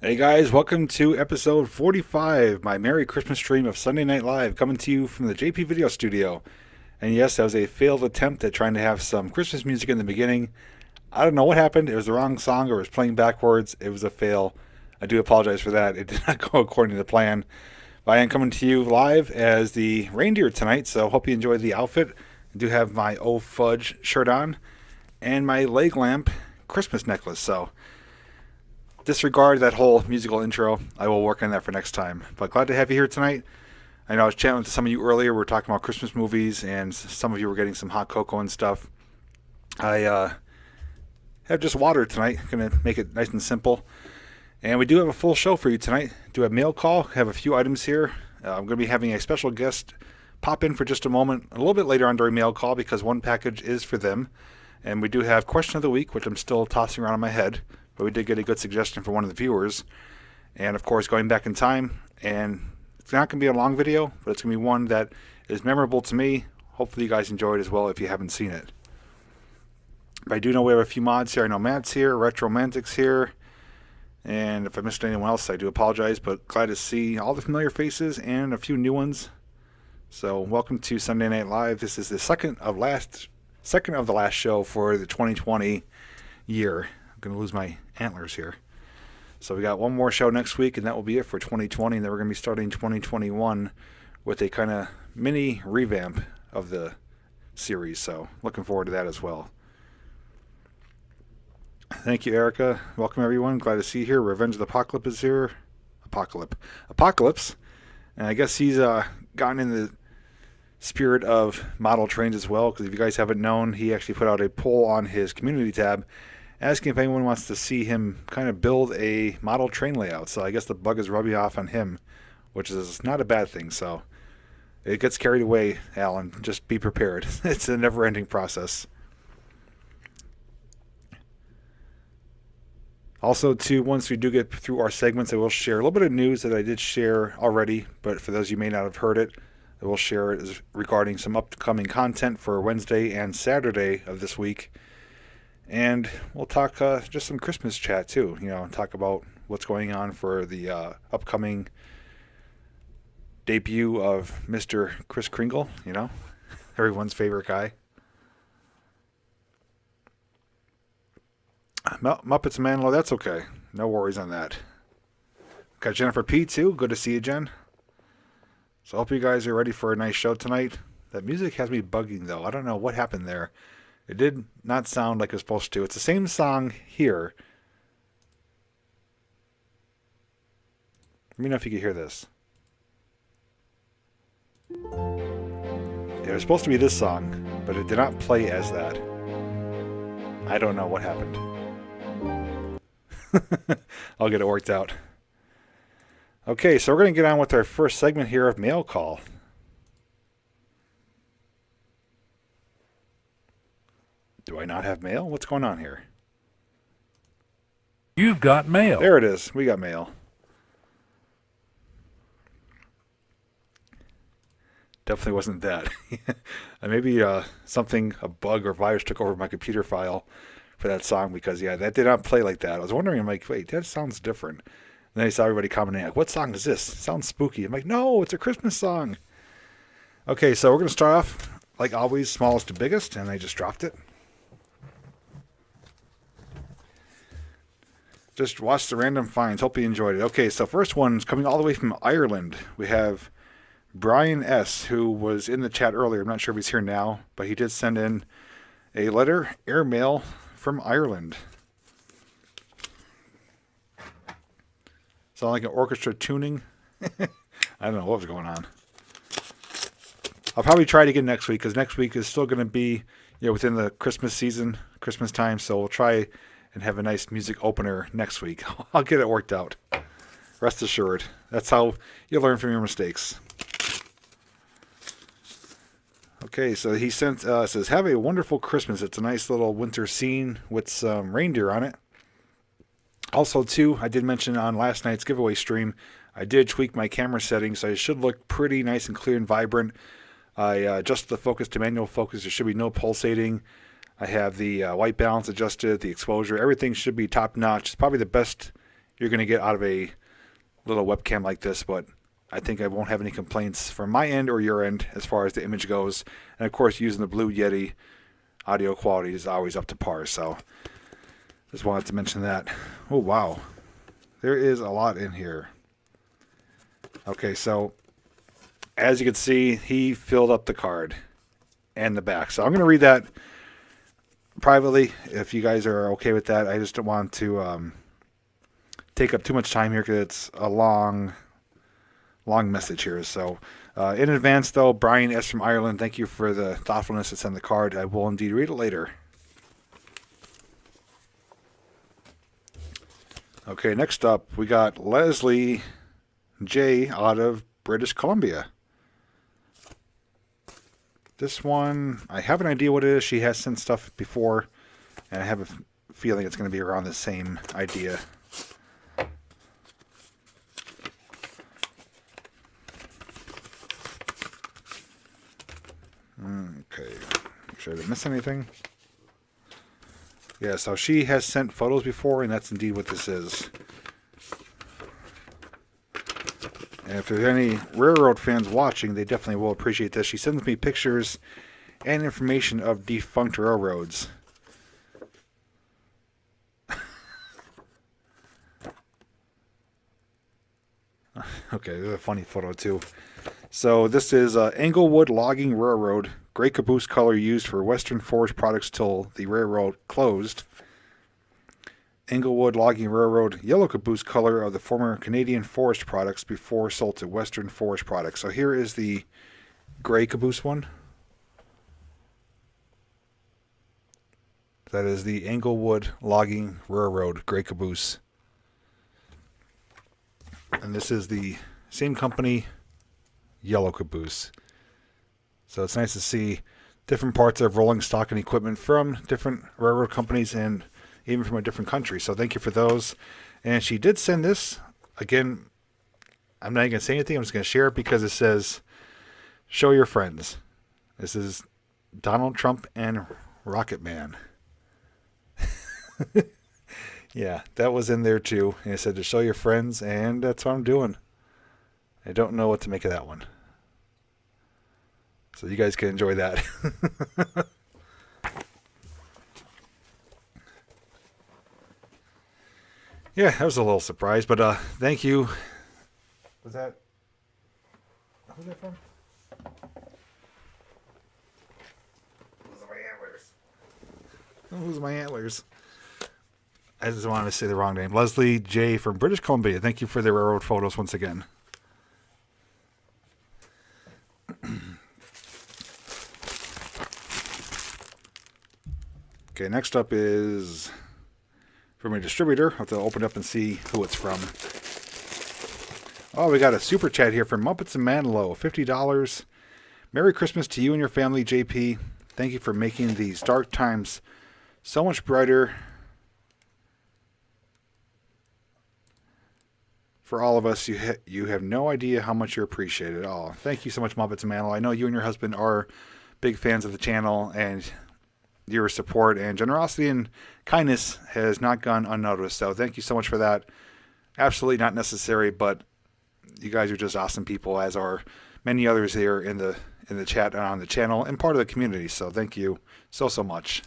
Hey guys, welcome to episode 45, my Merry Christmas stream of Sunday Night Live, coming to you from the JPVideo studio. And yes, that was a failed attempt at trying to have some Christmas music in the beginning. I don't know what happened. It was the wrong song or it was playing backwards. It was a fail. I do apologize for that. It did not go according to the plan. But I am coming to you live as the reindeer tonight, so hope you enjoyed the outfit. I do have my Oh Fudge shirt on and my leg lamp Christmas necklace, so disregard that whole musical intro. I will work on that for next time. But glad to have you here tonight. I know I was chatting with some of you earlier. We were talking about Christmas movies, and some of you were getting some hot cocoa and stuff. I have just water tonight. Going to make it nice and simple. And we do have a full show for you tonight. Do have mail call. Have a few items here. I'm going to be having a special guest pop in for just a moment, a little bit later on during mail call, because one package is for them. And we do have question of the week, which I'm still tossing around in my head. But we did get a good suggestion from one of the viewers. And of course, going back in time. And it's not going to be a long video, but it's going to be one that is memorable to me. Hopefully you guys enjoy it as well if you haven't seen it. But I do know we have a few mods here. I know Matt's here, Retromantic's here. And if I missed anyone else, I do apologize. But glad to see all the familiar faces and a few new ones. So welcome to Sunday Night Live. This is the second of the last show for the 2020 year. I'm going to lose my antlers here. So we got one more show next week, and that will be it for 2020. And then we're going to be starting 2021 with a kind of mini revamp of the series. So looking forward to that as well. Thank you, Erica. Welcome, everyone. Glad to see you here. Revenge of the Apocalypse is here. Apocalypse. And I guess he's gotten in the spirit of model trains as well, because if you guys haven't known, he actually put out a poll on his community tab asking if anyone wants to see him kind of build a model train layout. So I guess the bug is rubbing off on him, which is not a bad thing. So it gets carried away, Alan. Just be prepared. It's a never-ending process. Also, too, once we do get through our segments, I will share a little bit of news that I did share already, but for those of you who may not have heard it, I will share it regarding some upcoming content for Wednesday and Saturday of this week. And we'll talk just some Christmas chat, too. Talk about what's going on for the upcoming debut of Mr. Kris Kringle, everyone's favorite guy. Muppets Manlow, that's okay. No worries on that. Got Jennifer P, too. Good to see you, Jen. So I hope you guys are ready for a nice show tonight. That music has me bugging, though. I don't know what happened there. It did not sound like it was supposed to. It's the same song here. Let me know if you can hear this. It was supposed to be this song, but it did not play as that. I don't know what happened. I'll get it worked out. Okay, so we're going to get on with our first segment here of Mail Call. Do I not have mail? What's going on here? You've got mail. There it is. We got mail. Definitely wasn't that. Maybe a bug or virus took over my computer file for that song, because, that did not play like that. I was wondering, I'm like, wait, that sounds different. And then I saw everybody commenting, like, what song is this? It sounds spooky. I'm like, no, it's a Christmas song. Okay, so we're going to start off, like always, smallest to biggest, and I just dropped it. Just watch the random finds. Hope you enjoyed it. Okay, so first one's coming all the way from Ireland. We have Brian S., who was in the chat earlier. I'm not sure if he's here now, but he did send in a letter, airmail from Ireland. Sound like an orchestra tuning? I don't know what was going on. I'll probably try it again next week, because next week is still going to be within the Christmas season, Christmas time, so we'll try and have a nice music opener next week. I'll get it worked out. Rest assured. That's how you learn from your mistakes. Okay, so he says, have a wonderful Christmas. It's a nice little winter scene with some reindeer on it. Also, too, I did mention on last night's giveaway stream, I did tweak my camera settings, so it should look pretty nice and clear and vibrant. I adjusted the focus to manual focus. There should be no pulsating. I have the white balance adjusted, the exposure. Everything should be top-notch. It's probably the best you're going to get out of a little webcam like this, but I think I won't have any complaints from my end or your end as far as the image goes. And of course, using the Blue Yeti, audio quality is always up to par. So just wanted to mention that. Oh, wow. There is a lot in here. Okay, so as you can see, he filled up the card and the back. So I'm going to read that privately if you guys are okay with that. I just don't want to take up too much time here because it's a long message here. So in advance, though, Brian S. from Ireland, thank you for the thoughtfulness to send the card. I will indeed read it later. Okay, next up, we got Leslie J. out of British Columbia. This one, I have an idea what it is. She has sent stuff before, and I have a feeling it's going to be around the same idea. Okay, make sure I didn't miss anything. Yeah, so she has sent photos before, and that's indeed what this is. And if there's any railroad fans watching, they definitely will appreciate this. She sends me pictures and information of defunct railroads. Okay, this is a funny photo too. So this is Englewood Logging Railroad, gray caboose color used for Western Forest products till the railroad closed. Englewood Logging Railroad, yellow caboose color of the former Canadian Forest products before sold to Western Forest products. So here is the gray caboose one. That is the Englewood Logging Railroad gray caboose. And this is the same company, yellow caboose. So it's nice to see different parts of rolling stock and equipment from different railroad companies and even from a different country. So thank you for those. And she did send this. Again, I'm not even going to say anything. I'm just going to share it because it says, show your friends. This is Donald Trump and Rocket Man. Yeah, that was in there too. And it said to show your friends, and that's what I'm doing. I don't know what to make of that one. So you guys can enjoy that. Yeah, that was a little surprise, but thank you. Was that... Who's that from? Those are my antlers. Those are my antlers. I just wanted to say the wrong name. Leslie J. from British Columbia. Thank you for the railroad photos once again. Okay, next up is from a distributor. I'll have to open it up and see who it's from. Oh, we got a super chat here from Muppets and Manilow. $50. Merry Christmas to you and your family, JP. Thank you for making these dark times so much brighter for all of us. You have no idea how much you're appreciated. Oh, thank you so much, Muppets and Manilow. I know you and your husband are big fans of the channel, and your support and generosity and kindness has not gone unnoticed. So thank you so much for that. Absolutely not necessary, but you guys are just awesome people, as are many others here in the chat and on the channel and part of the community. So thank you so much.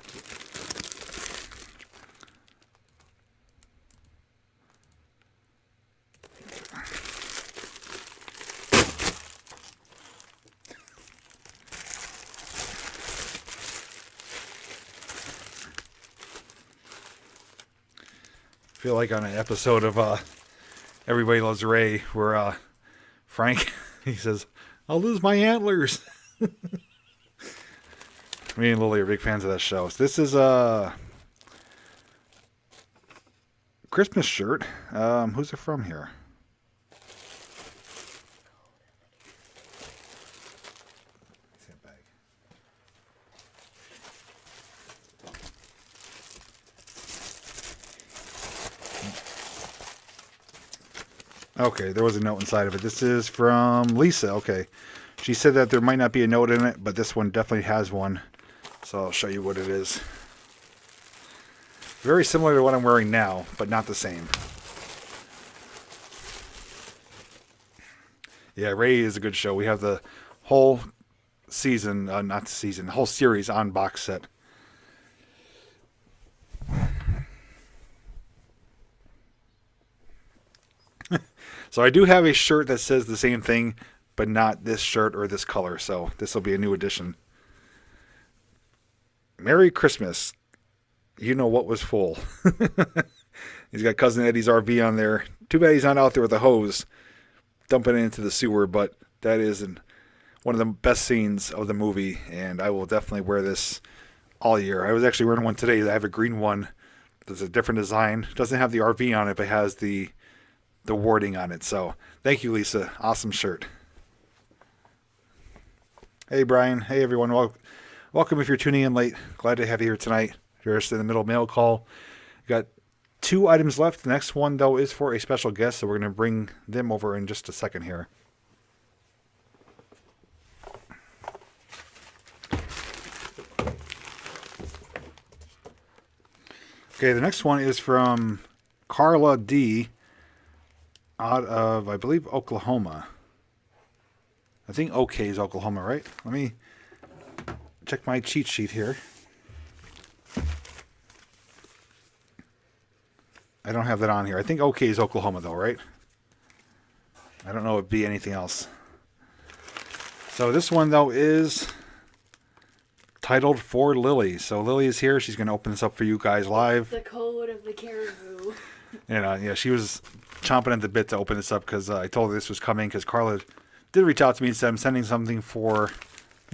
Feel like on an episode of Everybody Loves Ray, where Frank, he says, I'll lose my antlers. Me and Lily are big fans of that show. So this is a Christmas shirt. Who's it from here? Okay, there was a note inside of it. This is from Lisa. Okay. She said that there might not be a note in it, but this one definitely has one. So I'll show you what it is. Very similar to what I'm wearing now, but not the same. Yeah, Ray is a good show. We have the whole season, not the season, the whole series on box set. So I do have a shirt that says the same thing, but not this shirt or this color. So this will be a new edition. Merry Christmas. You know what was full. He's got Cousin Eddie's RV on there. Too bad he's not out there with a hose dumping it into the sewer, but that is one of the best scenes of the movie, and I will definitely wear this all year. I was actually wearing one today. I have a green one. There's a different design. It doesn't have the RV on it, but it has the wording on it. So thank you, Lisa. Awesome shirt. Hey, Brian. Hey, everyone. Welcome if you're tuning in late. Glad to have you here tonight. If you're just in the middle of mail call. Got 2 items left. The next one, though, is for a special guest, so we're going to bring them over in just a second here. Okay, the next one is from Carla D. out of, I believe, Oklahoma. I think OK is Oklahoma, right? Let me check my cheat sheet here. I don't have that on here. I think OK is Oklahoma, though, right? I don't know if it'd be anything else. So this one, though, is titled For Lily. So Lily is here. She's going to open this up for you guys live. The code of the caribou. And yeah, she was chomping at the bit to open this up because I told her this was coming because Carla did reach out to me and said I'm sending something for...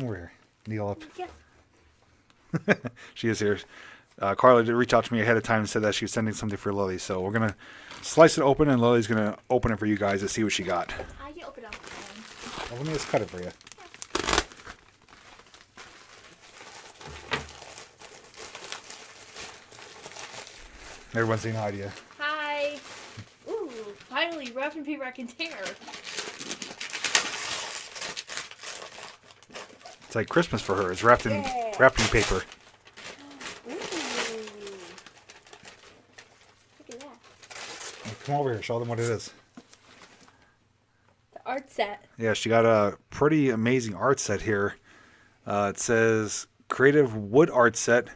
Over here. Kneel up. Yeah. She is here. Carla did reach out to me ahead of time and said that she was sending something for Lily. So we're going to slice it open and Lily's going to open it for you guys to see what she got. I can open up. Well, let me just cut it for you. Everyone's saying hi to you. Hi. Ooh, finally, wrapping paper I can tear. It's like Christmas for her. It's wrapped in paper. Ooh. Look at that. Come over here. Show them what it is. The art set. Yeah, she got a pretty amazing art set here. It says Creative Wood Art Set,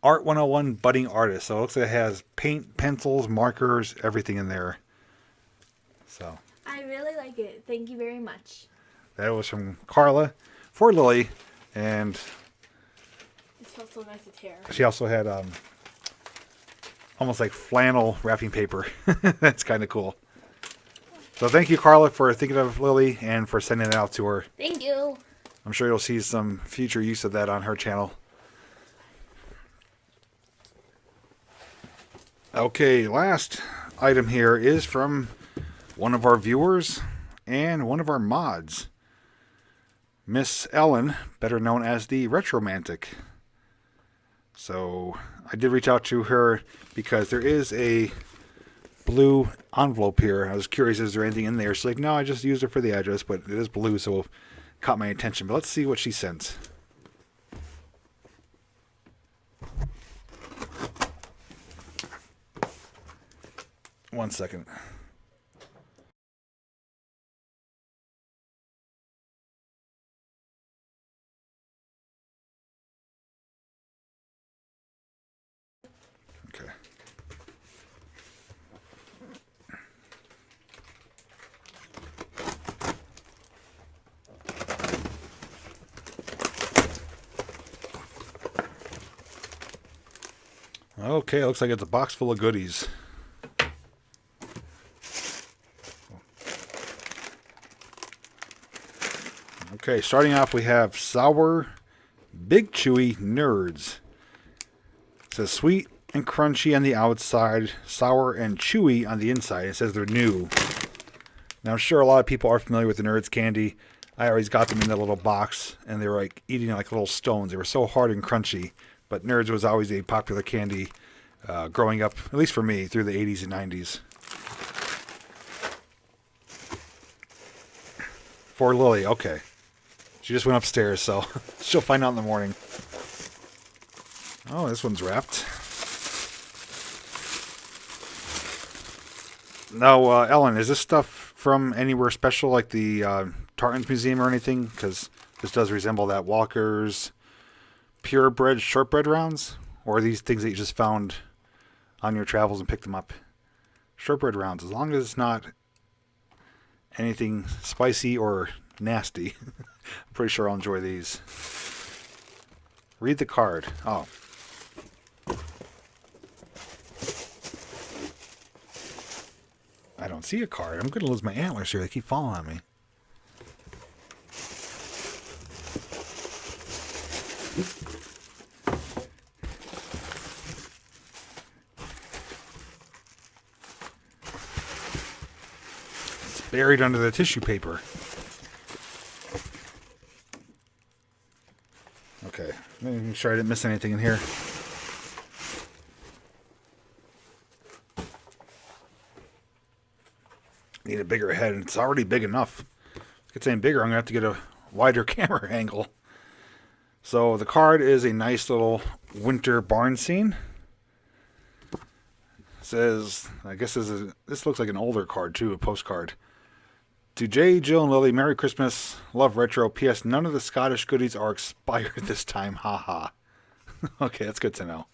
Art 101 Budding Artist. So it looks like it has paint, pencils, markers, everything in there. So I really like it. Thank you very much. that was from Carla for Lily. And It smells so nice to tear. she also had almost like flannel wrapping paper. That's kind of cool. So thank you, Carla, for thinking of Lily and for sending it out to her. Thank you. I'm sure you'll see some future use of that on her channel. Okay, last item here is from one of our viewers and one of our mods. Miss Ellen, better known as the Retromantic. So I did reach out to her because there is a blue envelope here. I was curious, is there anything in there? She's like, no, I just used it for the address, but it is blue, so it caught my attention. But let's see what she sent. One second. Okay. Okay, looks like it's a box full of goodies. Okay, starting off we have Sour Big Chewy Nerds. It says sweet and crunchy on the outside, sour and chewy on the inside. It says they're new. Now I'm sure a lot of people are familiar with the Nerds candy. I always got them in that little box and they were like eating like little stones. They were so hard and crunchy. But Nerds was always a popular candy growing up, at least for me, through the 80s and 90s. For Lily, okay. She just went upstairs, so she'll find out in the morning. Oh, this one's wrapped. Now, Ellen, is this stuff from anywhere special like the Tartan's Museum or anything? Because this does resemble that Walker's purebred shortbread rounds. Or are these things that you just found on your travels and picked them up? Shortbread rounds, as long as it's not anything spicy or nasty. I'm pretty sure I'll enjoy these. Read the card. Oh. I don't see a card. I'm going to lose my antlers here. They keep falling on me. It's buried under the tissue paper. Okay. Make sure I didn't miss anything in here. Need a bigger head. It's already big enough. If it gets any bigger, I'm going to have to get a wider camera angle. So the card is a nice little winter barn scene. It says, I guess this looks like an older card too, a postcard. To Jay, Jill, and Lily, Merry Christmas. Love retro. P.S. None of the Scottish goodies are expired this time. Ha. Okay, that's good to know.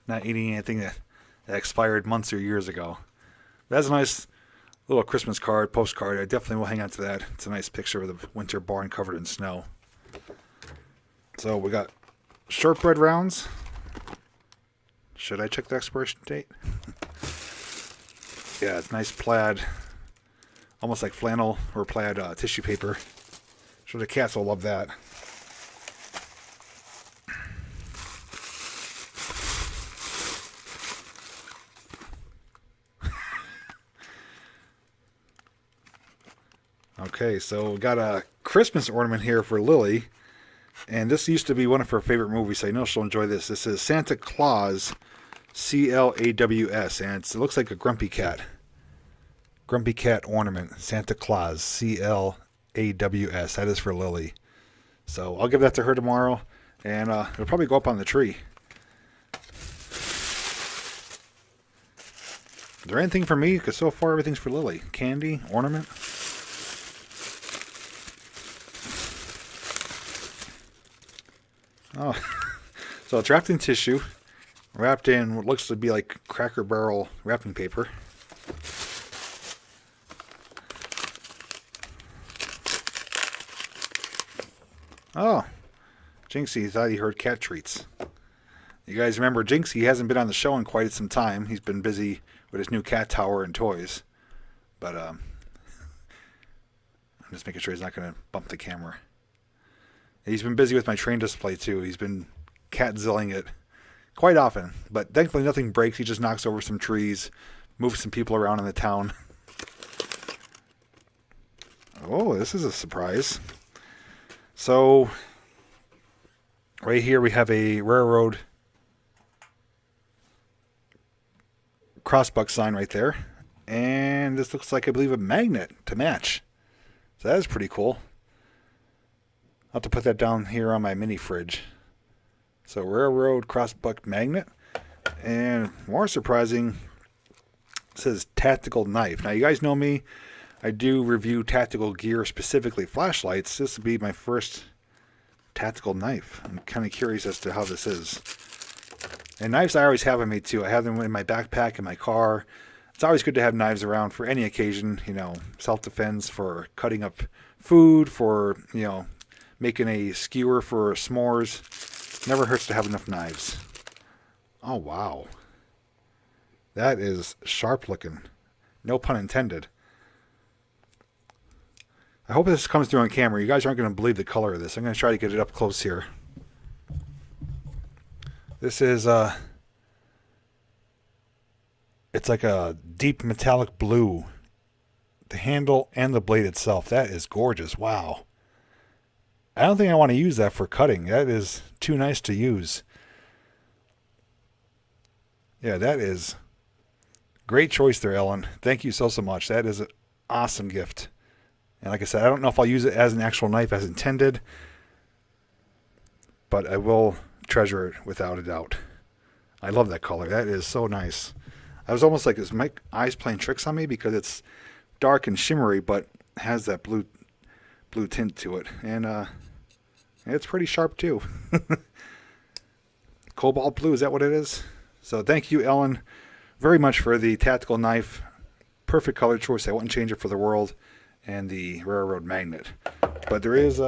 Not eating anything that expired months or years ago. That's a nice little Christmas card, postcard. I definitely will hang on to that. It's a nice picture of the winter barn covered in snow. So we got shortbread rounds. Should I check the expiration date? Yeah, it's nice plaid, almost like flannel or plaid tissue paper. Sure, the cats will love that. Okay, so we got a Christmas ornament here for Lily. And this used to be one of her favorite movies, so I know she'll enjoy this. This is Santa Claus, C-L-A-W-S, and it looks like a grumpy cat. Grumpy cat ornament, Santa Claus, C-L-A-W-S. That is for Lily. So I'll give that to her tomorrow, and it'll probably go up on the tree. Is there anything for me? Because so far everything's for Lily. Candy, ornament. Oh, so it's wrapped in tissue, wrapped in what looks to be like Cracker Barrel wrapping paper. Oh, Jinxie thought he heard cat treats. You guys remember Jinxie? He hasn't been on the show in quite some time. He's been busy with his new cat tower and toys. But I'm just making sure he's not going to bump the camera. He's been busy with my train display too. He's been cat-zilling it quite often. But thankfully nothing breaks. He just knocks over some trees, moves some people around in the town. Oh, this is a surprise. So, right here we have a railroad crossbuck sign right there. And this looks like, I believe, a magnet to match. So that is pretty cool. I'll have to put that down here on my mini fridge. So railroad crossbuck magnet. And more surprising, it says tactical knife. Now you guys know me. I do review tactical gear, specifically flashlights. This will be my first tactical knife. I'm kind of curious as to how this is. And knives I always have on me too. I have them in my backpack, in my car. It's always good to have knives around for any occasion, you know, self-defense, for cutting up food, for, you know, making a skewer for s'mores. Never hurts to have enough knives. Oh, wow. That is sharp looking. No pun intended. I hope this comes through on camera. You guys aren't going to believe the color of this. I'm going to try to get it up close here. This is, it's like a deep metallic blue. The handle and the blade itself. That is gorgeous. Wow. I don't think I want to use that for cutting. That is too nice to use. Yeah, that is great choice there, Ellen. Thank you so much. That is an awesome gift. And like I said, I don't know if I'll use it as an actual knife as intended, but I will treasure it without a doubt. I love that color. That is so nice. I was almost like, is my eyes playing tricks on me? Because it's dark and shimmery, but has that blue tint to it. And it's pretty sharp too. Cobalt blue, is that what it is? So thank you, Ellen, very much for the tactical knife. Perfect color choice. I wouldn't change it for the world. And the railroad magnet. But there is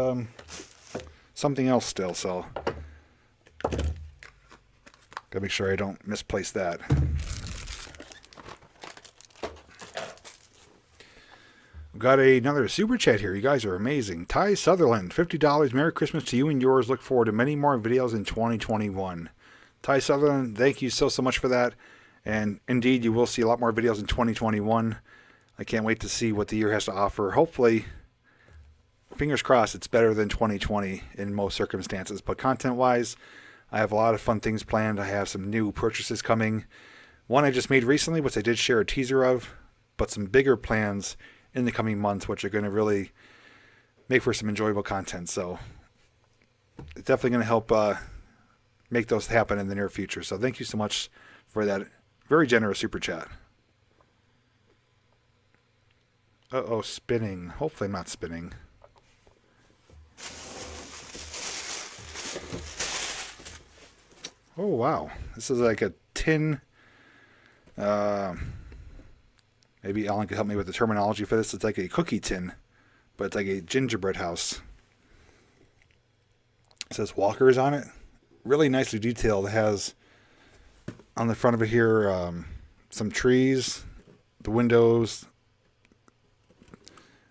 something else still, so gotta make sure I don't misplace that. We've got another super chat here. You guys are amazing. Ty Sutherland, $50. Merry Christmas to you and yours. Look forward to many more videos in 2021. Ty Sutherland, thank you so much for that. And indeed, you will see a lot more videos in 2021. I can't wait to see what the year has to offer. Hopefully, fingers crossed, it's better than 2020 in most circumstances. But content-wise, I have a lot of fun things planned. I have some new purchases coming. One I just made recently, which I did share a teaser of, but some bigger plans in the coming months, which are going to really make for some enjoyable content. So it's definitely going to help make those happen in the near future. So thank you so much for that very generous super chat. Uh-oh, spinning. Hopefully I'm not spinning. Oh, wow. This is like a tin. Maybe Alan could help me with the terminology for this. It's like a cookie tin, but it's like a gingerbread house. It says Walker's on it. Really nicely detailed. It has on the front of it here some trees, the windows.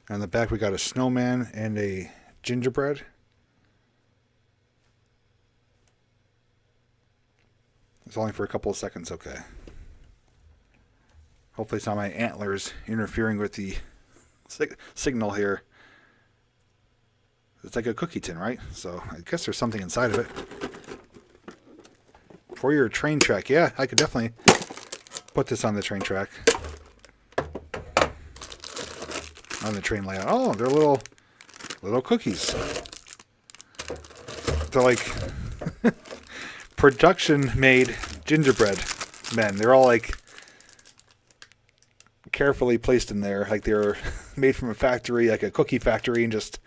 On the back we got a snowman and a gingerbread. It's only for a couple of seconds, okay. Hopefully it's not my antlers interfering with the signal here. It's like a cookie tin, right? So I guess there's something inside of it. For your train track, yeah, I could definitely put this on the train track. On the train layout. Oh, they're little cookies. They're like production-made gingerbread men. They're all like carefully placed in there, like they're made from a factory, like a cookie factory, and just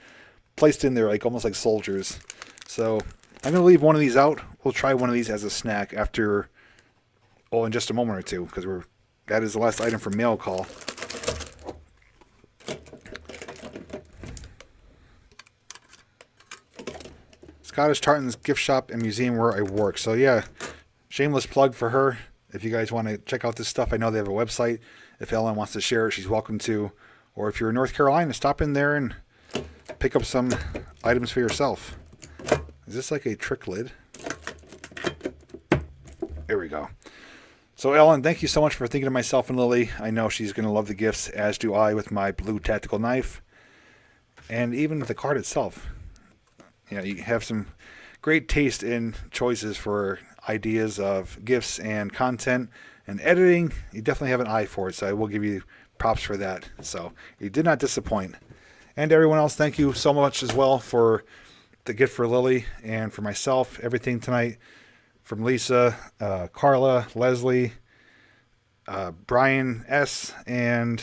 placed in there like almost like soldiers. So I'm gonna leave one of these out. We'll try one of these as a snack after, in just a moment or two, because that is the last item for mail call. Scottish Tartan's gift shop and museum where I work. So yeah, shameless plug for her. If you guys want to check out this stuff, I know they have a website. If Ellen wants to share it, she's welcome to. Or if you're in North Carolina, stop in there and pick up some items for yourself. Is this like a trick lid? There we go. So Ellen, thank you so much for thinking of myself and Lily. I know she's going to love the gifts, as do I with my blue tactical knife. And even the card itself. You know, you have some great taste in choices for ideas of gifts and content and editing. You definitely have an eye for it, so I will give you props for that. So you did not disappoint. And everyone else, thank you so much as well for the gift for Lily and for myself. Everything tonight from Lisa, Carla, Leslie, Brian S., and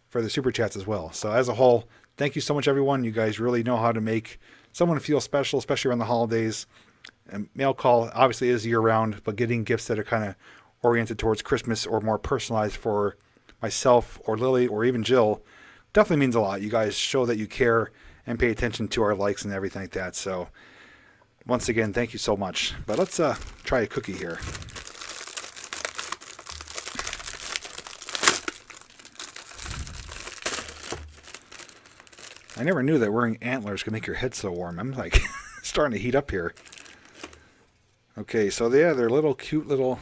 for the super chats as well. So as a whole, thank you so much, everyone. You guys really know how to make someone feel special, especially around the holidays. And mail call obviously is year-round, but getting gifts that are kind of oriented towards Christmas or more personalized for myself or Lily or even Jill definitely means a lot. You guys show that you care and pay attention to our likes and everything like that. So once again, thank you so much. But let's try a cookie here. I never knew that wearing antlers could make your head so warm. I'm like starting to heat up here. Okay, so yeah, they're little cute little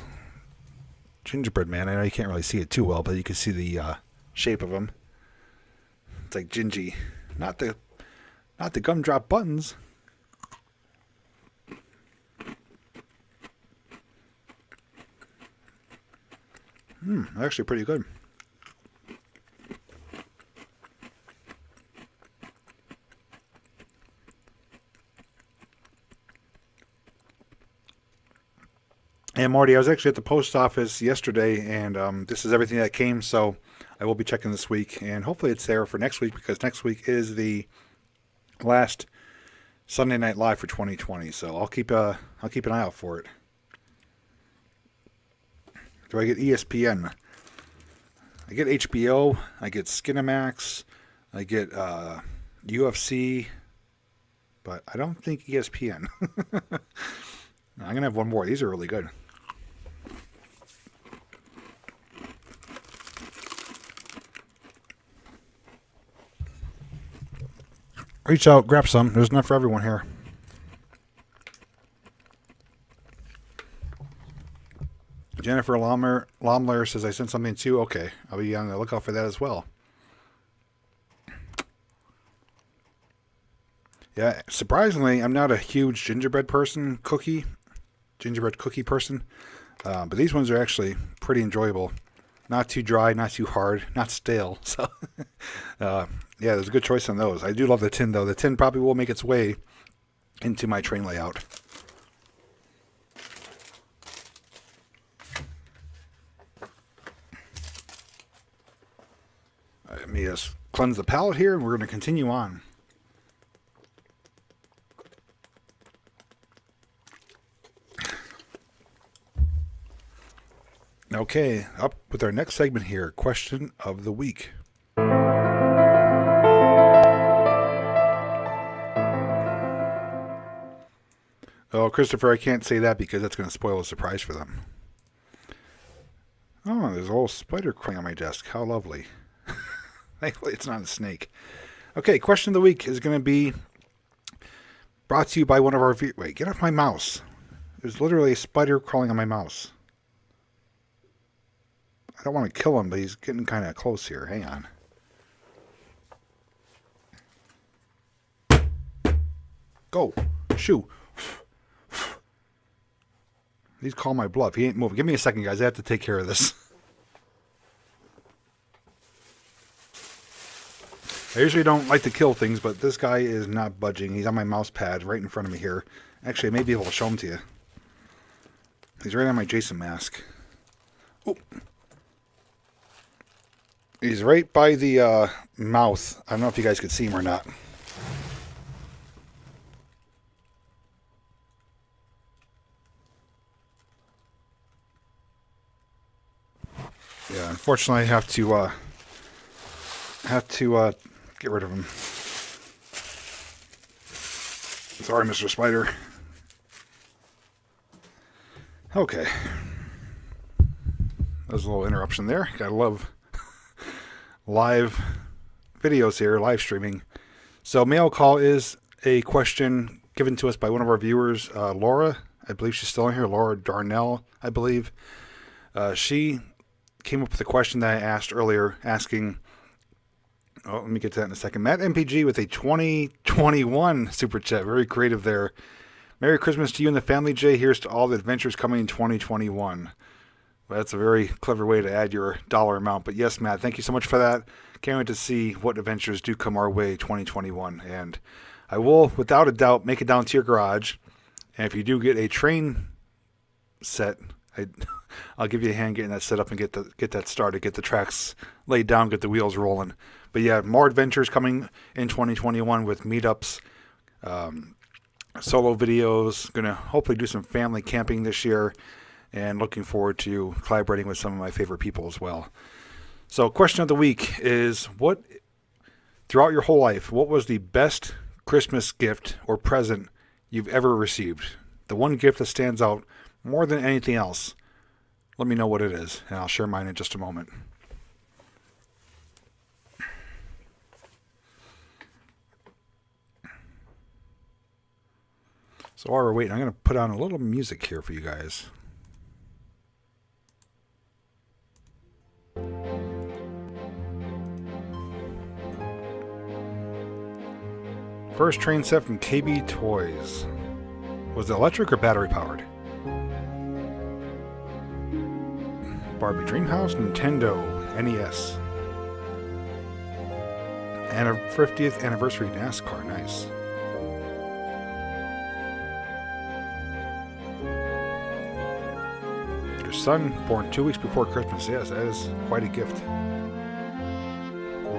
gingerbread man. I know you can't really see it too well, but you can see the shape of them. It's like gingy, not the gumdrop buttons. Actually pretty good. And Marty, I was actually at the post office yesterday, and this is everything that came. So I will be checking this week, and hopefully it's there for next week because next week is the last Sunday Night Live for 2020. So I'll keep an eye out for it. Do I get ESPN? I get HBO. I get Skinamax. I get UFC. But I don't think ESPN. I'm going to have one more. These are really good. Reach out, grab some. There's enough for everyone here. Jennifer Lomler says I sent something too. Okay, I'll be on the lookout for that as well. Yeah, surprisingly, I'm not a huge gingerbread cookie person. But these ones are actually pretty enjoyable. Not too dry, not too hard, not stale. So, yeah, there's a good choice on those. I do love the tin, though. The tin probably will make its way into my train layout. Let me just cleanse the palate here, and we're going to continue on. Okay, up with our next segment here, question of the week. Oh, Christopher, I can't say that because that's going to spoil a surprise for them. Oh, there's a little spider crawling on my desk. How lovely. Thankfully, it's not a snake. Okay, question of the week is going to be brought to you by one of our... Wait, get off my mouse. There's literally a spider crawling on my mouse. I don't want to kill him, but he's getting kind of close here. Hang on. Go. Shoo. He's calling my bluff. He ain't moving. Give me a second, guys. I have to take care of this. I usually don't like to kill things, but this guy is not budging. He's on my mouse pad right in front of me here. Actually, I may be able to show him to you. He's right on my Jason mask. Oh. He's right by the mouth. I don't know if you guys could see him or not. Yeah, unfortunately, I have to get rid of him. Sorry, Mr. Spider. Okay. There's a little interruption there. Gotta love live videos here, live streaming. So mail call is a question given to us by one of our viewers, Laura. I believe she's still in here. Laura Darnell, I believe. She came up with a question that I asked earlier, asking... Oh, let me get to that in a second. Matt MPG with a 2021 super chat. Very creative there. Merry Christmas to you and the family, Jay. Here's to all the adventures coming in 2021. Well, that's a very clever way to add your dollar amount. But yes, Matt, thank you so much for that. Can't wait to see what adventures do come our way 2021. And I will, without a doubt, make it down to your garage. And if you do get a train set, I'll give you a hand getting that set up and get that started, get the tracks laid down, get the wheels rolling. But yeah, more adventures coming in 2021 with meetups, solo videos. Going to hopefully do some family camping this year, and looking forward to collaborating with some of my favorite people as well. So question of the week is, throughout your whole life, what was the best Christmas gift or present you've ever received? The one gift that stands out more than anything else. Let me know what it is, and I'll share mine in just a moment. So while we're waiting, I'm going to put on a little music here for you guys. First train set from KB Toys. Was it electric or battery powered? Barbie Dreamhouse, Nintendo, NES. And a 50th anniversary NASCAR. Nice. Your son, born 2 weeks before Christmas. Yes, that is quite a gift.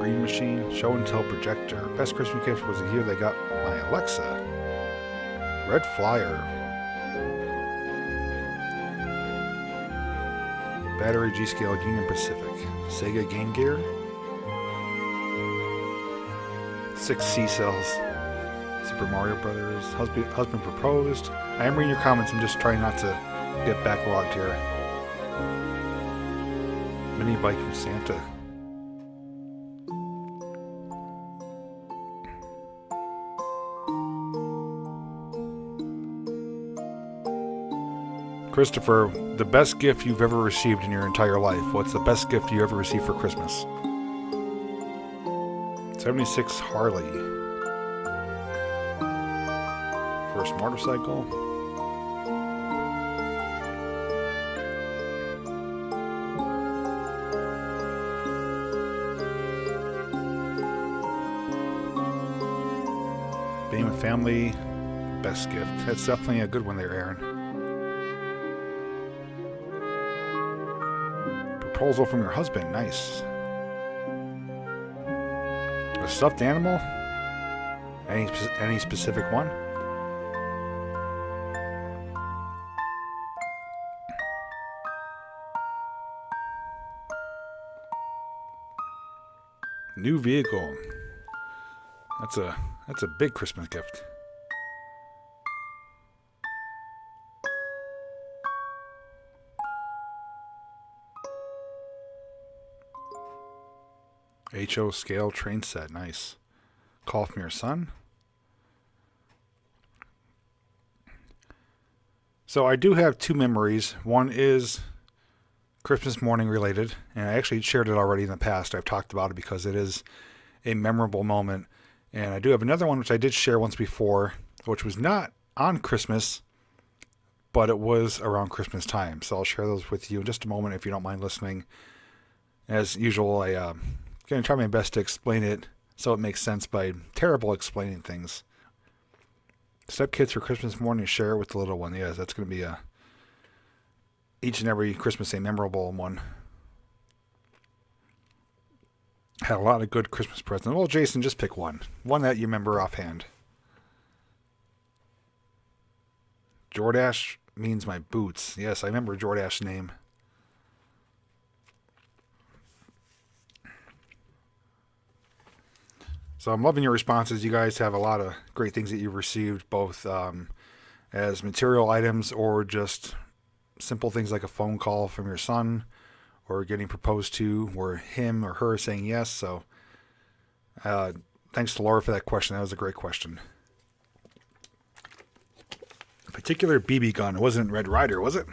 Green Machine. Show and Tell Projector. Best Christmas gift was the year they got my Alexa. Red Flyer. Battery G-Scale Union Pacific. Sega Game Gear. 6 C-Cells. Super Mario Brothers. Husband Proposed. I am reading your comments. I'm just trying not to get backlogged here. Mini Bike from Santa. Christopher, the best gift you've ever received in your entire life. What's the best gift you ever received for Christmas? 76 Harley. First motorcycle. Being with family, best gift. That's definitely a good one there, Aaron. Proposal from your husband, nice. A stuffed animal? Any specific one? New vehicle. That's a big Christmas gift. HO scale train set, nice. Call from your son. So I do have two memories. One is Christmas morning related, and I actually shared it already in the past. I've talked about it because it is a memorable moment. And I do have another one which I did share once before, which was not on Christmas, but it was around Christmas time. So I'll share those with you in just a moment if you don't mind listening. As usual, I'm going to try my best to explain it so it makes sense by terrible explaining things. Step kids for Christmas morning, share it with the little one. Yes, that's going to be each and every Christmas a memorable one. Had a lot of good Christmas presents. Well, Jason, just pick one. One that you remember offhand. Jordash means my boots. Yes, I remember Jordash's name. So I'm loving your responses. You guys have a lot of great things that you've received, both as material items or just simple things like a phone call from your son or getting proposed to, or him or her saying yes. So thanks to Laura for that question. That was a great question. A particular BB gun. It wasn't Red Ryder, was it?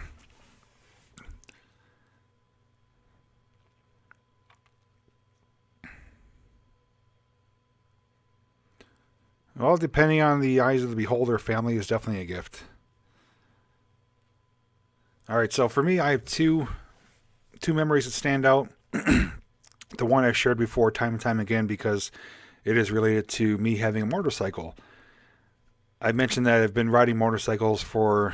Well, depending on the eyes of the beholder, family is definitely a gift. All right, so for me, I have two memories that stand out. The one I shared before time and time again because it is related to me having a motorcycle. I mentioned that I've been riding motorcycles for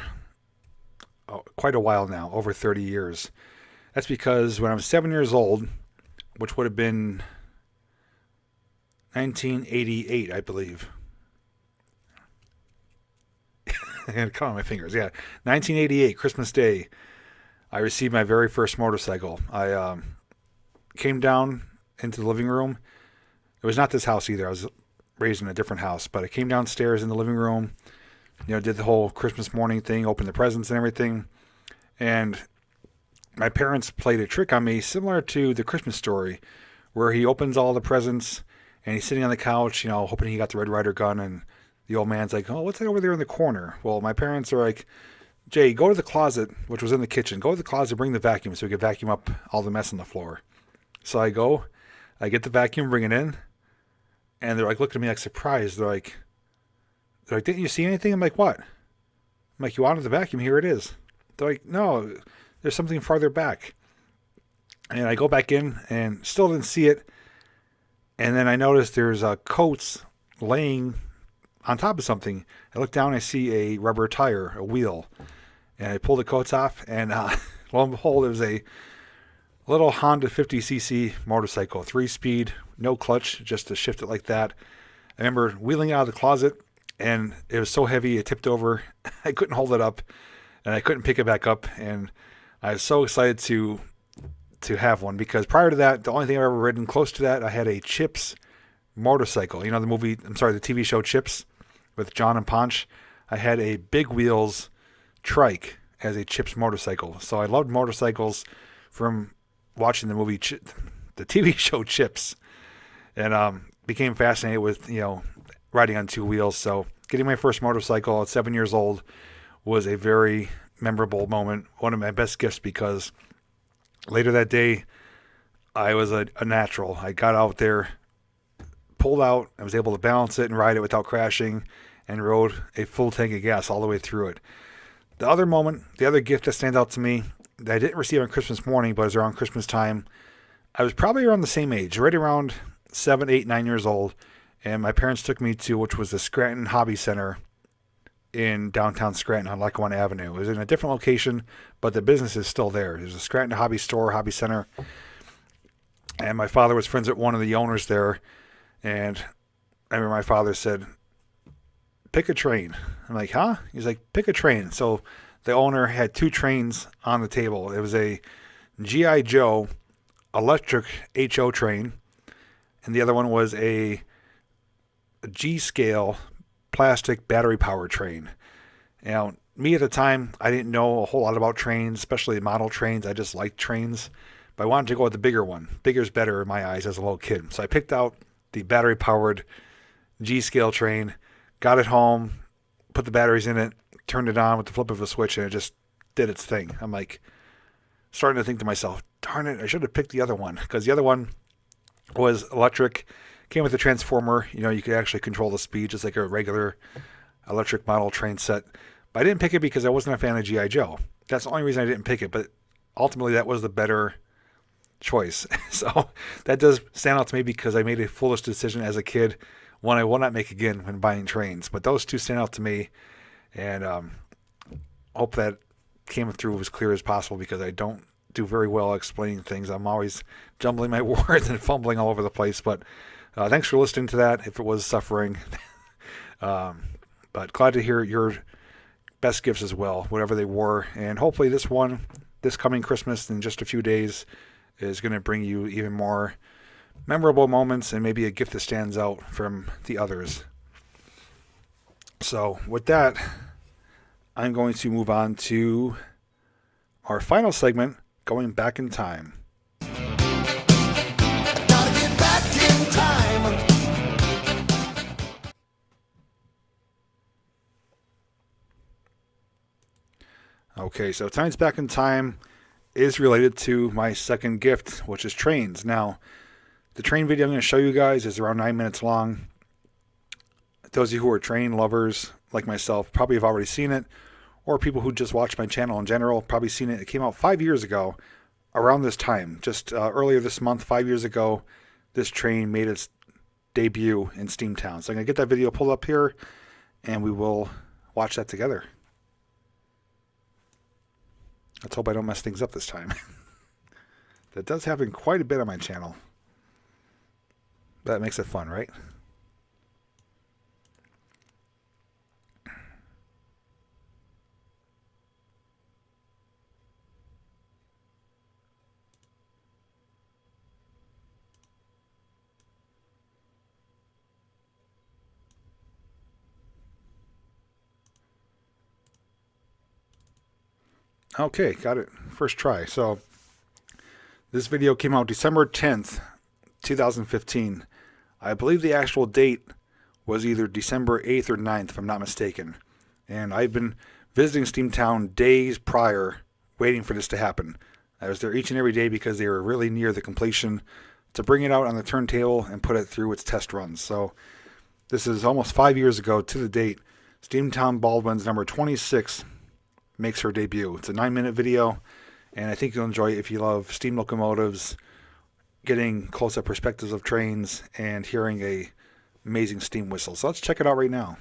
quite a while now, over 30 years. That's because when I was 7 years old, which would have been 1988, I believe. I had to count on my fingers. Yeah, 1988, Christmas Day, I received my very first motorcycle. I came down into the living room. It was not this house either. I was raised in a different house, but I came downstairs in the living room, did the whole Christmas morning thing, opened the presents and everything. And my parents played a trick on me similar to the Christmas Story, where he opens all the presents and he's sitting on the couch, hoping he got the Red Ryder gun, and the old man's like, oh, what's that over there in the corner? Well, my parents are like, Jay, go to the closet, which was in the kitchen. Go to the closet, bring the vacuum so we can vacuum up all the mess on the floor. So I go, I get the vacuum, bring it in, and they're like looking at me like surprised. They're like, didn't you see anything? I'm like, what? I'm like, you wanted the vacuum, here it is. They're like, no, there's something farther back. And I go back in and still didn't see it. And then I noticed there's coats laying on top of something. I look down, I see a rubber tire, a wheel, and I pull the coats off, and lo and behold, it was a A little Honda 50cc motorcycle, 3-speed, no clutch, just to shift it like that. I remember wheeling out of the closet, and it was so heavy it tipped over. I couldn't hold it up, and I couldn't pick it back up. And I was so excited to have one, because prior to that, the only thing I've ever ridden close to that, I had a Chips motorcycle. You know, the TV show Chips with John and Ponch. I had a Big Wheels trike as a Chips motorcycle. So I loved motorcycles from watching the TV show Chips, and became fascinated with, riding on two wheels. So getting my first motorcycle at 7 years old was a very memorable moment, one of my best gifts, because later that day, I was a natural. I got out there, pulled out, I was able to balance it and ride it without crashing, and rode a full tank of gas all the way through it. The other gift that stands out to me that I didn't receive on Christmas morning, but it was around Christmas time. I was probably around the same age, right around 7, 8, 9 years old, and my parents took me to, which was the Scranton Hobby Center in downtown Scranton on Lackawanna Avenue. It was in a different location, but the business is still there. There's a Scranton Hobby Center. And my father was friends with one of the owners there. And I remember my father said, "Pick a train." I'm like, "Huh?" He's like, "Pick a train." So the owner had two trains on the table. It was a G.I. Joe electric HO train, and the other one was a G-scale plastic battery power train. Now, me at the time, I didn't know a whole lot about trains, especially model trains. I just liked trains, but I wanted to go with the bigger one. Bigger's better in my eyes as a little kid. So I picked out the battery powered G-scale train, got it home, put the batteries in it, turned it on with the flip of a switch, and it just did its thing. I'm like, starting to think to myself, darn it, I should have picked the other one, because the other one was electric, came with a transformer. You could actually control the speed just like a regular electric model train set. But I didn't pick it because I wasn't a fan of G.I. Joe. That's the only reason I didn't pick it, but ultimately that was the better choice. So that does stand out to me, because I made a foolish decision as a kid, one I will not make again when buying trains. But those two stand out to me, and hope that came through as clear as possible, because I don't do very well explaining things. I'm always jumbling my words and fumbling all over the place. But thanks for listening to that, if it was suffering. But glad to hear your best gifts as well, whatever they were. And hopefully this coming Christmas in just a few days, is going to bring you even more memorable moments, and maybe a gift that stands out from the others. So with that, I'm going to move on to our final segment, Going Back in Time. Gotta get back in time. Okay, so Times Back in Time is related to my second gift, which is trains. Now, the train video I'm going to show you guys is around 9 minutes long. Those of you who are train lovers like myself probably have already seen it, or people who just watch my channel in general probably seen it. It came out 5 years ago, around this time, just earlier this month, 5 years ago. This train made its debut in Steamtown. So I'm going to get that video pulled up here, and we will watch that together. Let's hope I don't mess things up this time. That does happen quite a bit on my channel. That makes it fun, right? Okay, got it. First try. So this video came out December 10th, 2015. I believe the actual date was either December 8th or 9th, if I'm not mistaken. And I've been visiting Steamtown days prior, waiting for this to happen. I was there each and every day because they were really near the completion to bring it out on the turntable and put it through its test runs. So this is almost 5 years ago to the date. Steamtown Baldwin's number 26 makes her debut. It's a 9-minute video, and I think you'll enjoy it if you love steam locomotives, getting close-up perspectives of trains, and hearing a amazing steam whistle. So let's check it out right now.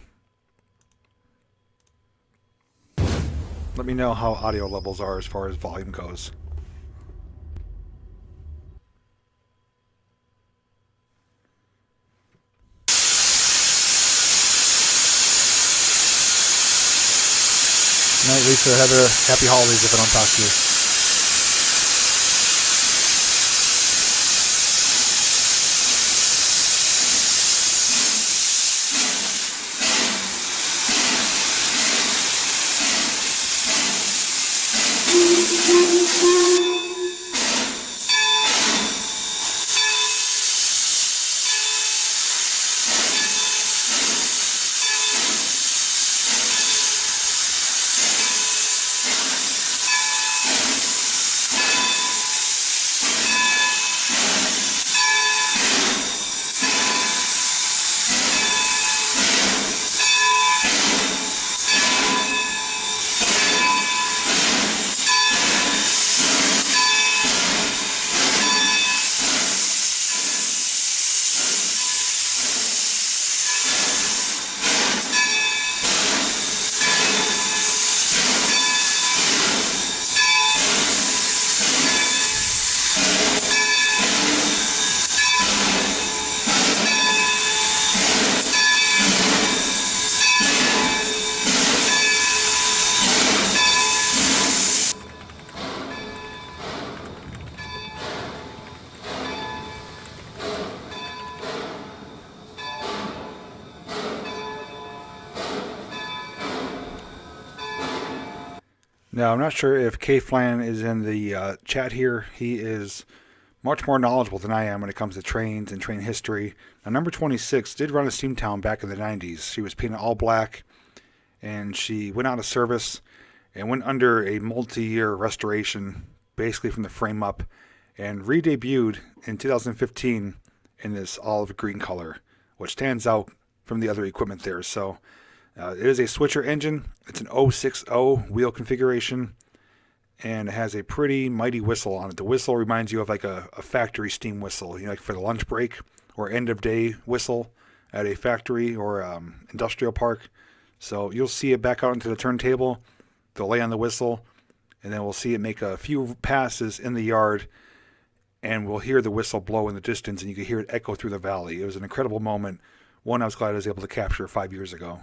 Let me know how audio levels are as far as volume goes. Good night, Lisa. Heather, happy holidays if I don't talk to you. Now, I'm not sure if K Flan is in the chat here. He is much more knowledgeable than I am when it comes to trains and train history. Now, number 26 did run a Steamtown back in the 90s. She was painted all black, and she went out of service and went under a multi-year restoration, basically from the frame up, and re-debuted in 2015 in this olive green color, which stands out from the other equipment there. So it is a switcher engine. It's an 060 wheel configuration, and it has a pretty mighty whistle on it. The whistle reminds you of like a factory steam whistle, like for the lunch break or end of day whistle at a factory or industrial park. So you'll see it back out into the turntable. They'll lay on the whistle, and then we'll see it make a few passes in the yard, and we'll hear the whistle blow in the distance, and you can hear it echo through the valley. It was an incredible moment. One I was glad I was able to capture 5 years ago.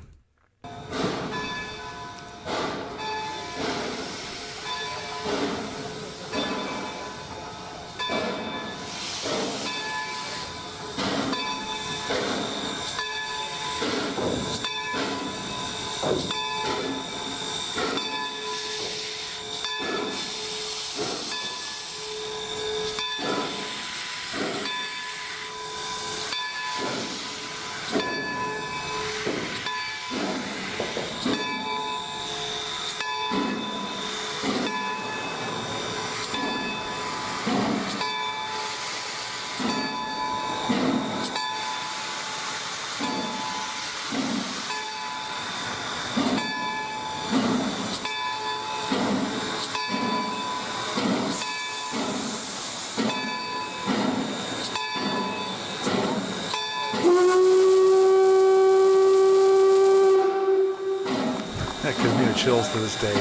That gives me the chills to this day.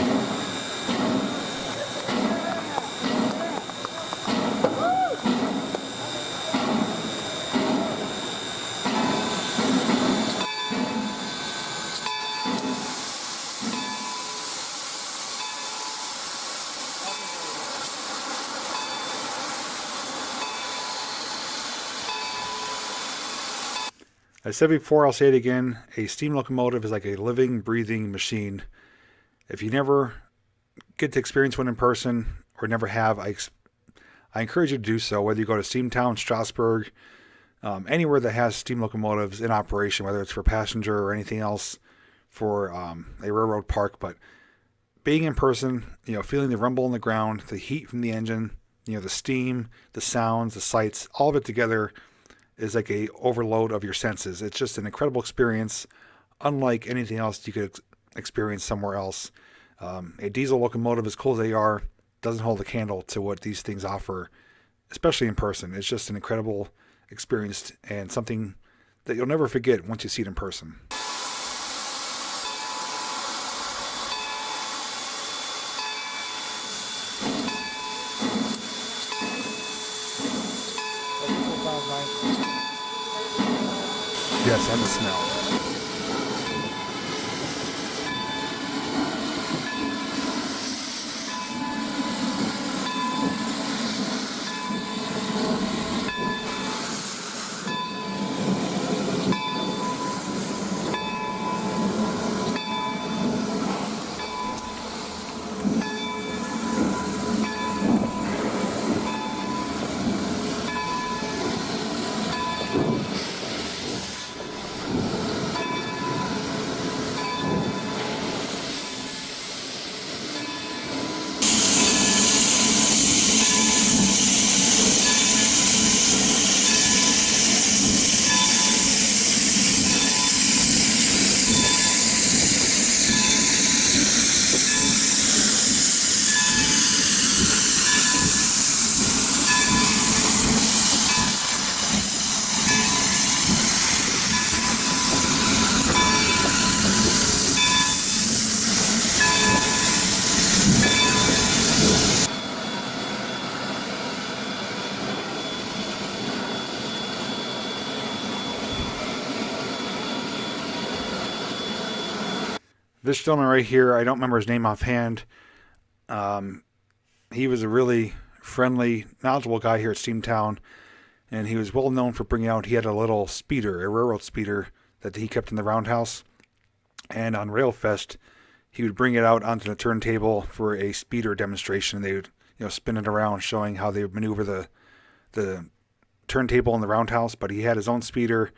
I said before, I'll say it again, a steam locomotive is like a living, breathing machine. If you never get to experience one in person or never have, I encourage you to do so, whether you go to Steamtown, Strasbourg, anywhere that has steam locomotives in operation, whether it's for passenger or anything else for a railroad park. But being in person, feeling the rumble in the ground, the heat from the engine, the steam, the sounds, the sights, all of it together is like a overload of your senses. It's just an incredible experience, unlike anything else you could experience somewhere else. A diesel locomotive, as cool as they are, doesn't hold a candle to what these things offer, especially in person. It's just an incredible experience and something that you'll never forget once you see it in person. Yes, and the smell. This gentleman right here, I don't remember his name offhand. He was a really friendly, knowledgeable guy here at Steamtown, and he was well known for bringing out, he had a little speeder, a railroad speeder that he kept in the roundhouse. And on Railfest, he would bring it out onto the turntable for a speeder demonstration. They would, spin it around, showing how they would maneuver the turntable in the roundhouse. But he had his own speeder,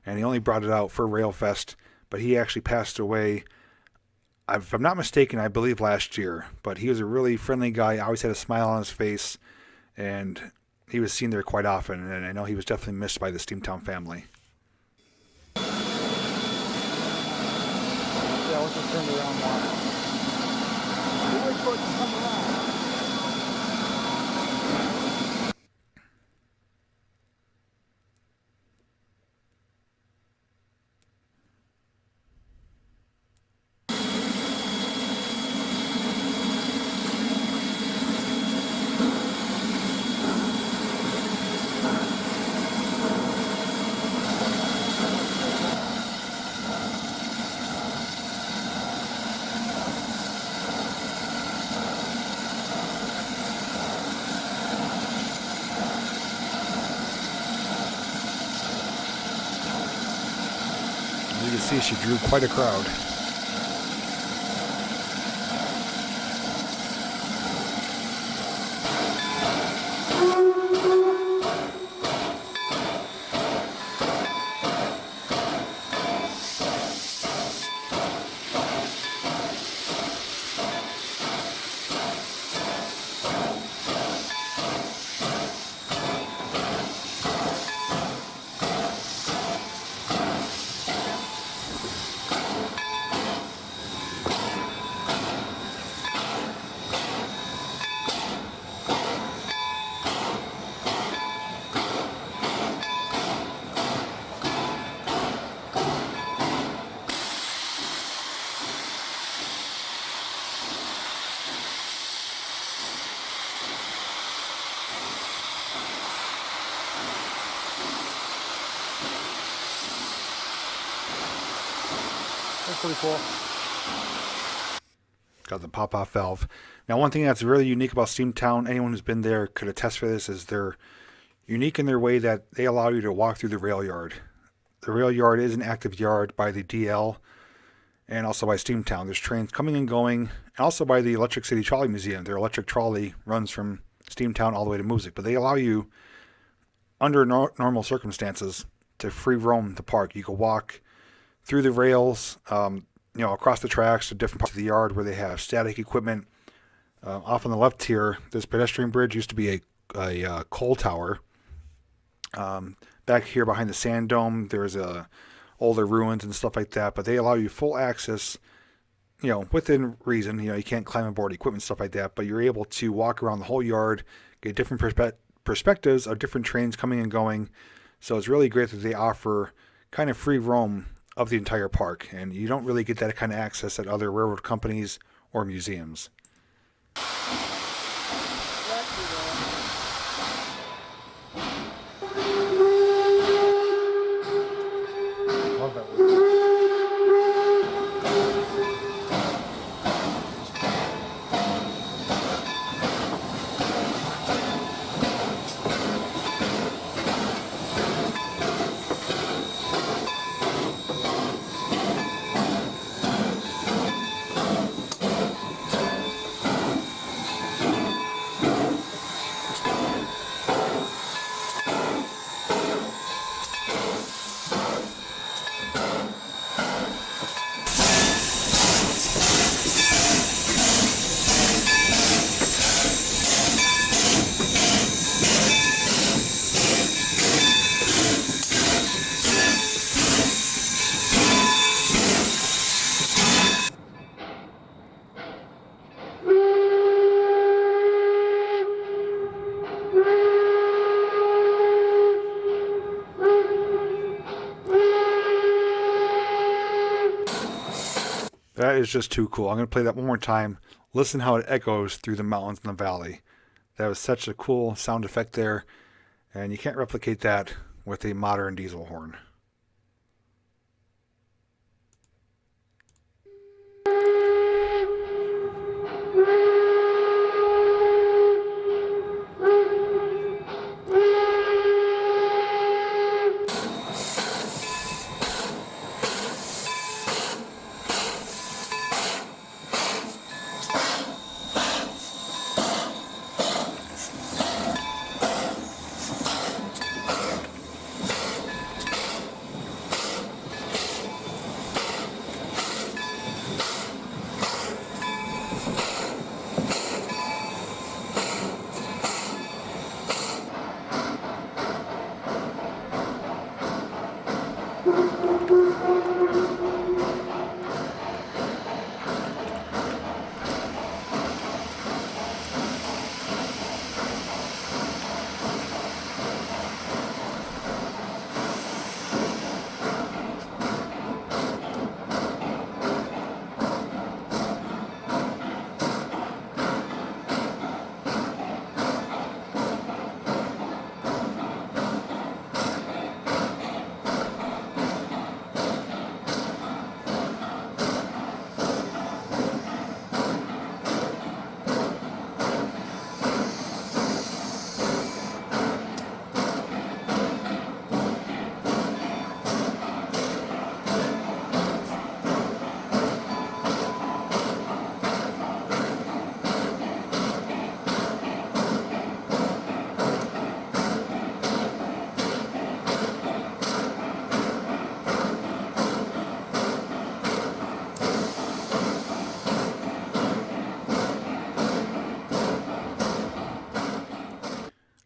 and he only brought it out for Railfest. But he actually passed away, if I'm not mistaken, I believe last year. But he was a really friendly guy, always had a smile on his face, and he was seen there quite often. And I know he was definitely missed by the Steamtown family. Yeah, let's just turn it around more. Wait for it to come around. As you can see, she drew quite a crowd. That's pretty cool. Got the pop-off valve. Now, one thing that's really unique about Steamtown, anyone who's been there could attest for this, is they're unique in their way that they allow you to walk through the rail yard. The rail yard is an active yard by the DL and also by Steamtown. There's trains coming and going, and also by the Electric City Trolley Museum. Their electric trolley runs from Steamtown all the way to Music, but they allow you, under normal circumstances, to free roam the park. You can walk through the rails, across the tracks to different parts of the yard where they have static equipment. Off on the left here, this pedestrian bridge used to be a coal tower. Back here behind the sand dome, there's older ruins and stuff like that, but they allow you full access, within reason. You can't climb aboard equipment, stuff like that, but you're able to walk around the whole yard, get different perspectives of different trains coming and going. So it's really great that they offer kind of free roam of the entire park, and you don't really get that kind of access at other railroad companies or museums. Love that. That is just too cool. I'm going to play that one more time. Listen how it echoes through the mountains and the valley. That was such a cool sound effect there, and you can't replicate that with a modern diesel horn.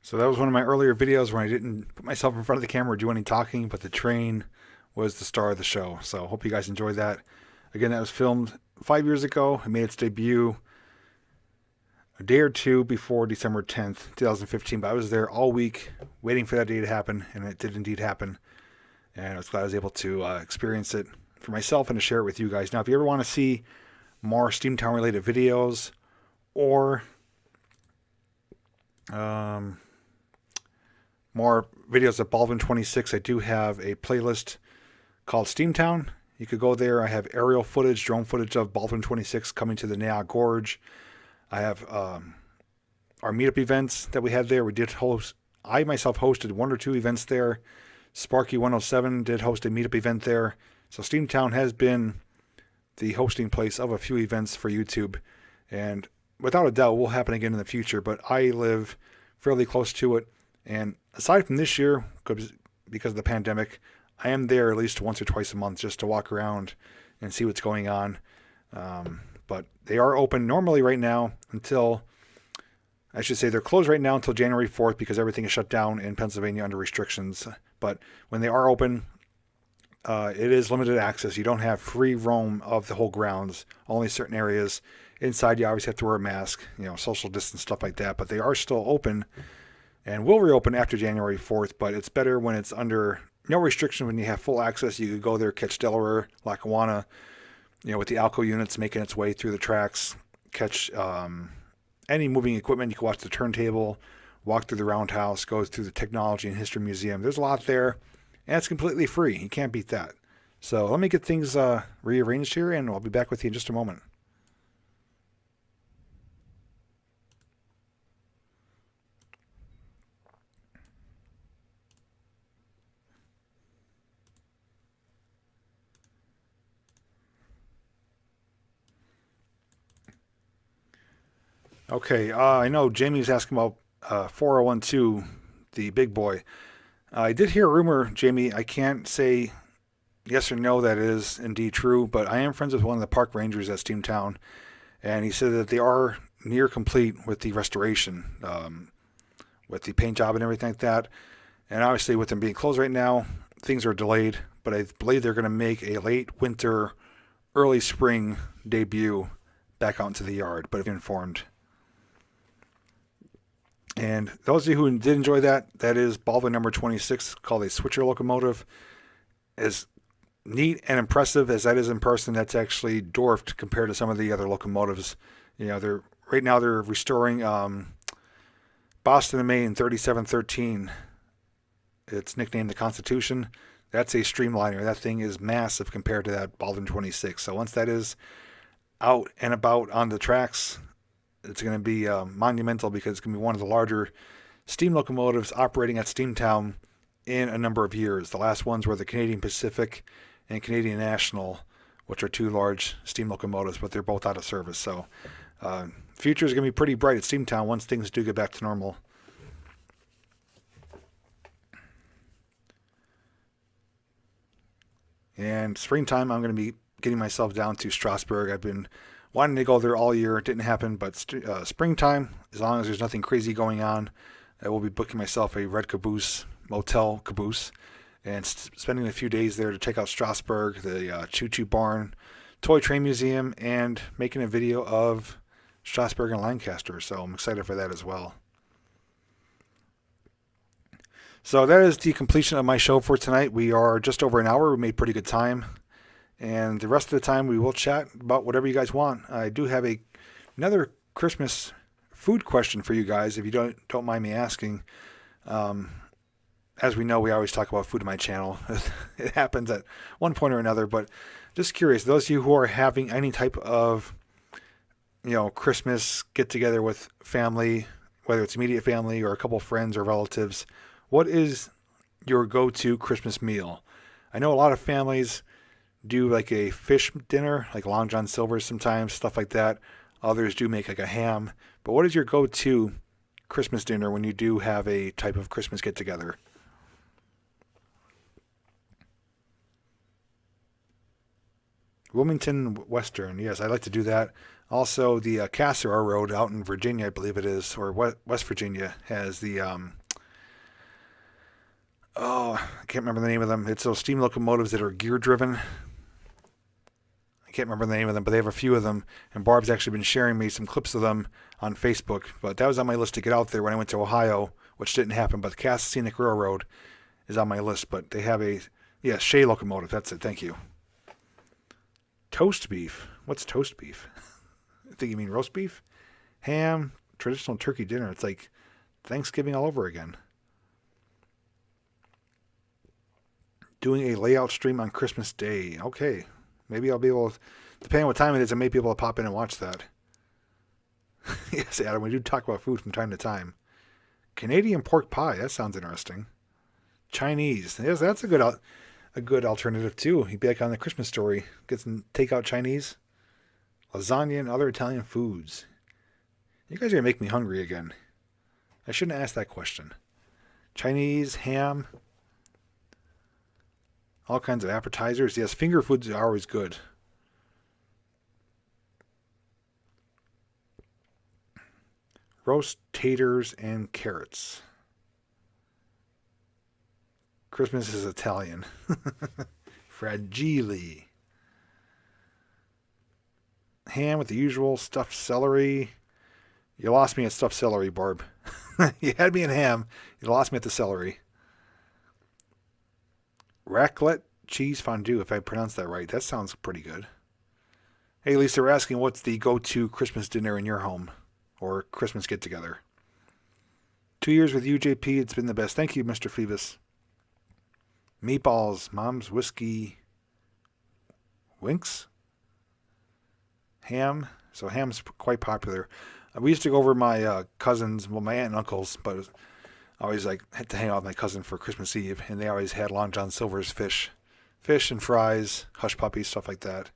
So that was one of my earlier videos where I didn't put myself in front of the camera or do any talking, but the train was the star of the show. So hope you guys enjoyed that. Again, that was filmed 5 years ago. It made its debut a day or two before December 10th, 2015. But I was there all week waiting for that day to happen, and it did indeed happen. And I was glad I was able to experience it for myself and to share it with you guys. Now, if you ever want to see more Steamtown related videos or more videos of Baldwin 26, I do have a playlist called Steamtown. You could go there. I have aerial footage, drone footage of Baldwin 26 coming to the Naya Gorge. I have our meetup events that we had there. We did host, I myself hosted 1 or 2 events there. Sparky 107 did host a meetup event there. So Steamtown has been the hosting place of a few events for YouTube. And without a doubt, will happen again in the future. But I live fairly close to it. And aside from this year, because of the pandemic, I am there at least once or twice a month just to walk around and see what's going on. But they are open normally right now until, I should say they're closed right now until January 4th because everything is shut down in Pennsylvania under restrictions. But when they are open, it is limited access. You don't have free roam of the whole grounds, only certain areas. Inside, you obviously have to wear a mask, social distance, stuff like that. But they are still open and will reopen after January 4th. But it's better when it's under no restriction. When you have full access, you could go there, catch Delaware, Lackawanna, with the Alco units making its way through the tracks, catch any moving equipment. You can watch the turntable, walk through the roundhouse, go through the Technology and History Museum. There's a lot there, and it's completely free. You can't beat that. So let me get things rearranged here, and I'll be back with you in just a moment. Okay, I know Jamie's asking about 4012, the big boy. I did hear a rumor, Jamie. I can't say yes or no that it is indeed true, but I am friends with one of the park rangers at Steamtown, and he said that they are near complete with the restoration, with the paint job and everything like that. And obviously, with them being closed right now, things are delayed, but I believe they're going to make a late winter, early spring debut back out into the yard, but I've been informed. And those of you who did enjoy that is Baldwin number 26, called a switcher locomotive. As neat and impressive as that is in person, that's actually dwarfed compared to some of the other locomotives. They're right now they're restoring Boston and Maine 3713. It's nicknamed the Constitution. That's a streamliner. That thing is massive compared to that Baldwin 26. So once that is out and about on the tracks, it's going to be monumental because it's going to be one of the larger steam locomotives operating at Steamtown in a number of years. The last ones were the Canadian Pacific and Canadian National, which are 2 large steam locomotives, but they're both out of service. So future is going to be pretty bright at Steamtown once things do get back to normal. And springtime, I'm going to be getting myself down to Strasbourg. I've been wanting to go there all year. It didn't happen, but springtime, as long as there's nothing crazy going on, I will be booking myself a red caboose, motel caboose, and spending a few days there to check out Strasbourg, the Choo Choo Barn, Toy Train Museum, and making a video of Strasbourg and Lancaster. So I'm excited for that as well. So that is the completion of my show for tonight. We are just over an hour. We made pretty good time. And the rest of the time, we will chat about whatever you guys want. I do have another Christmas food question for you guys, if you don't mind me asking. As we know, we always talk about food on my channel. It happens at one point or another. But just curious, those of you who are having any type of, Christmas get-together with family, whether it's immediate family or a couple friends or relatives, what is your go-to Christmas meal? I know a lot of families do like a fish dinner, like Long John Silver's sometimes, stuff like that. Others do make like a ham. But what is your go-to Christmas dinner when you do have a type of Christmas get-together? Wilmington Western, yes, I like to do that. Also, the Castor Road out in Virginia, I believe it is, or West Virginia, has the Oh, I can't remember the name of them. It's those steam locomotives that are gear driven. I can't remember the name of them, but they have a few of them. And Barb's actually been sharing me some clips of them on Facebook. But that was on my list to get out there when I went to Ohio, which didn't happen. But the Cass Scenic Railroad is on my list. But they have a, yeah, Shea locomotive. That's it. Thank you. Toast beef. What's toast beef? I think you mean roast beef? Ham, traditional turkey dinner. It's like Thanksgiving all over again. Doing a layout stream on Christmas Day. Okay. Maybe I'll be able to, depending on what time it is, I may be able to pop in and watch that. Yes, Adam, we do talk about food from time to time. Canadian pork pie. That sounds interesting. Chinese. Yes, that's a good alternative too. You'd be like on the Christmas Story. Get some takeout Chinese. Lasagna and other Italian foods. You guys are going to make me hungry again. I shouldn't ask that question. Chinese, ham, all kinds of appetizers. Yes, finger foods are always good. Roast taters and carrots. Christmas is Italian. Fragile. Ham with the usual stuffed celery. You lost me at stuffed celery, Barb. You had me in ham. You lost me at the celery. Raclette cheese fondue, if I pronounced that right. That sounds pretty good. Hey, Lisa, we're asking what's the go-to Christmas dinner in your home or Christmas get-together. 2 years with you, JP. It's been the best. Thank you, Mr. Phoebus. Meatballs, Mom's Whiskey, Winks, ham. So ham's quite popular. We used to go over my cousins, well, my aunt and uncles, but I always had to hang out with my cousin for Christmas Eve, and they always had Long John Silver's fish and fries, hush puppies, stuff like that.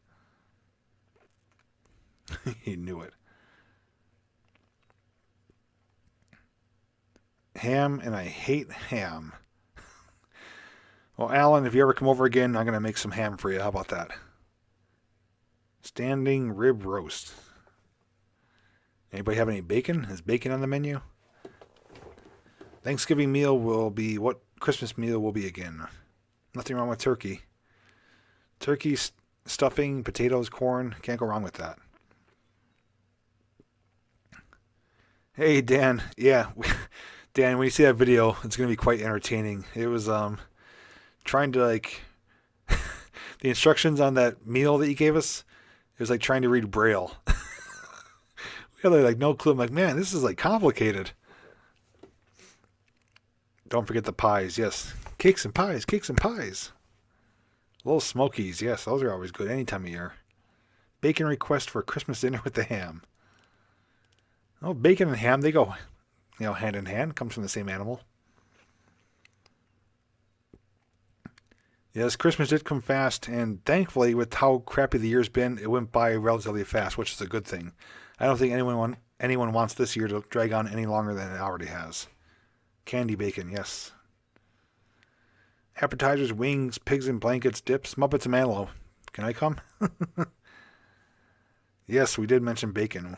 He knew it. Ham, and I hate ham. Well, Alan, if you ever come over again, I'm going to make some ham for you. How about that? Standing rib roast. Anybody have any bacon? Is bacon on the menu? Thanksgiving meal will be what Christmas meal will be again. Nothing wrong with turkey. Turkey, stuffing, potatoes, corn. Can't go wrong with that. Hey, Dan. Yeah. Dan, when you see that video, it's going to be quite entertaining. It was trying to the instructions on that meal that you gave us, it was like trying to read Braille. We had no clue. I'm like, man, this is complicated. Don't forget the pies. Yes. Cakes and pies. Cakes and pies. Little Smokies. Yes, those are always good any time of year. Bacon request for Christmas dinner with the ham. Oh, bacon and ham, they go, hand in hand. Comes from the same animal. Yes, Christmas did come fast, and thankfully, with how crappy the year's been, it went by relatively fast, which is a good thing. I don't think anyone wants this year to drag on any longer than it already has. Candy bacon, yes. Appetizers, wings, pigs in blankets, dips, Muppets and Manilow. Can I come? Yes, we did mention bacon.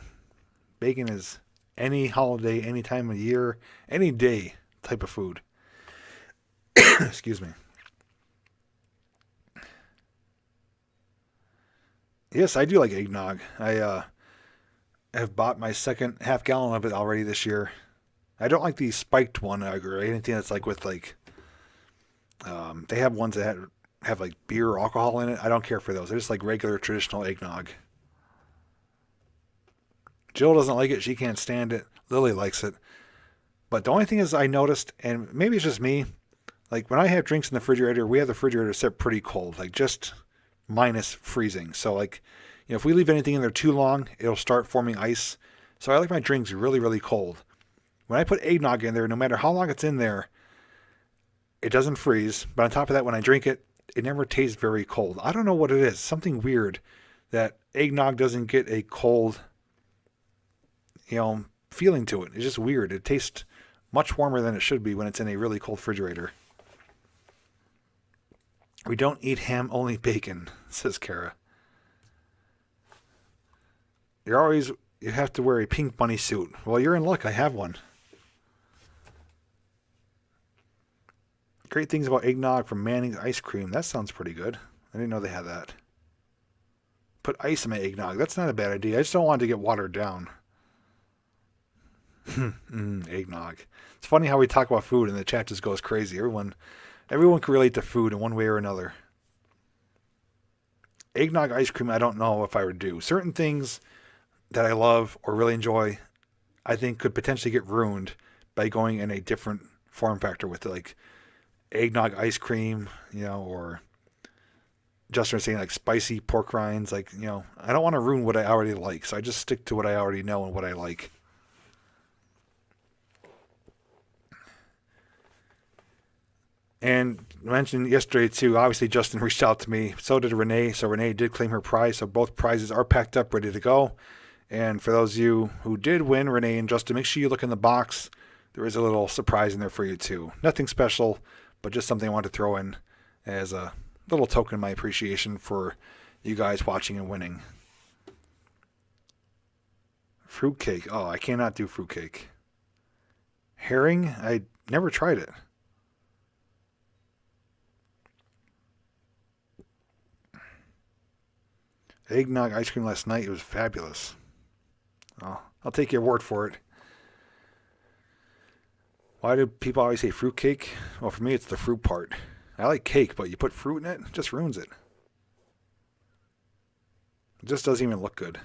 Bacon is any holiday, any time of year, any day type of food. Excuse me. Yes, I do like eggnog. I have bought my second half gallon of it already this year. I don't like the spiked one or anything that's with they have ones that have beer or alcohol in it. I don't care for those. I just like regular traditional eggnog. Jill doesn't like it. She can't stand it. Lily likes it. But the only thing is I noticed, and maybe it's just me, when I have drinks in the refrigerator, we have the refrigerator set pretty cold, just minus freezing. So if we leave anything in there too long, it'll start forming ice. So I like my drinks really, really cold. When I put eggnog in there, no matter how long it's in there, it doesn't freeze. But on top of that, when I drink it, it never tastes very cold. I don't know what it is. Something weird that eggnog doesn't get a cold, feeling to it. It's just weird. It tastes much warmer than it should be when it's in a really cold refrigerator. We don't eat ham, only bacon, says Kara. You have to wear a pink bunny suit. Well, you're in luck. I have one. Great things about eggnog from Manning's Ice Cream. That sounds pretty good. I didn't know they had that. Put ice in my eggnog. That's not a bad idea. I just don't want it to get watered down. Eggnog. It's funny how we talk about food and the chat just goes crazy. Everyone can relate to food in one way or another. Eggnog ice cream, I don't know if I would do. Certain things that I love or really enjoy, I think could potentially get ruined by going in a different form factor with it, like eggnog ice cream, or Justin was saying like spicy pork rinds. Like, I don't want to ruin what I already like, so I just stick to what I already know and what I like. And I mentioned yesterday too, obviously Justin reached out to me. So did Renee. So Renee did claim her prize. So both prizes are packed up, ready to go. And for those of you who did win, Renee and Justin, make sure you look in the box. There is a little surprise in there for you too. Nothing special, but just something I wanted to throw in as a little token of my appreciation for you guys watching and winning. Fruitcake. Oh, I cannot do fruitcake. Herring? I never tried it. Eggnog ice cream last night. It was fabulous. Oh, I'll take your word for it. Why do people always say fruitcake? Well, for me, it's the fruit part. I like cake, but you put fruit in it, it just ruins it. It just doesn't even look good.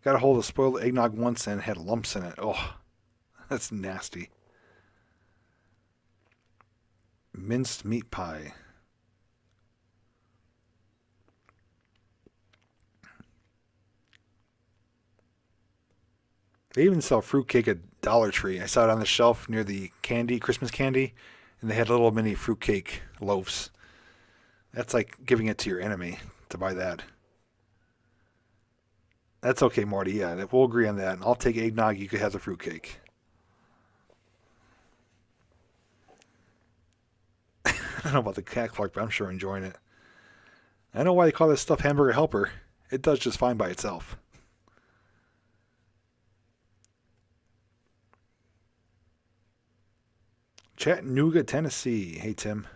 Got a hold of spoiled eggnog once and it had lumps in it. Oh, that's nasty. Minced meat pie. They even sell fruitcake at Dollar Tree. I saw it on the shelf near the Christmas candy, and they had little mini fruitcake loaves. That's like giving it to your enemy to buy that. That's okay, Marty. Yeah, we'll agree on that. I'll take eggnog. You could have the fruitcake. I don't know about the cat Clark, but I'm sure enjoying it. I know why they call this stuff hamburger helper. It does just fine by itself. Chattanooga, Tennessee. Hey, Tim.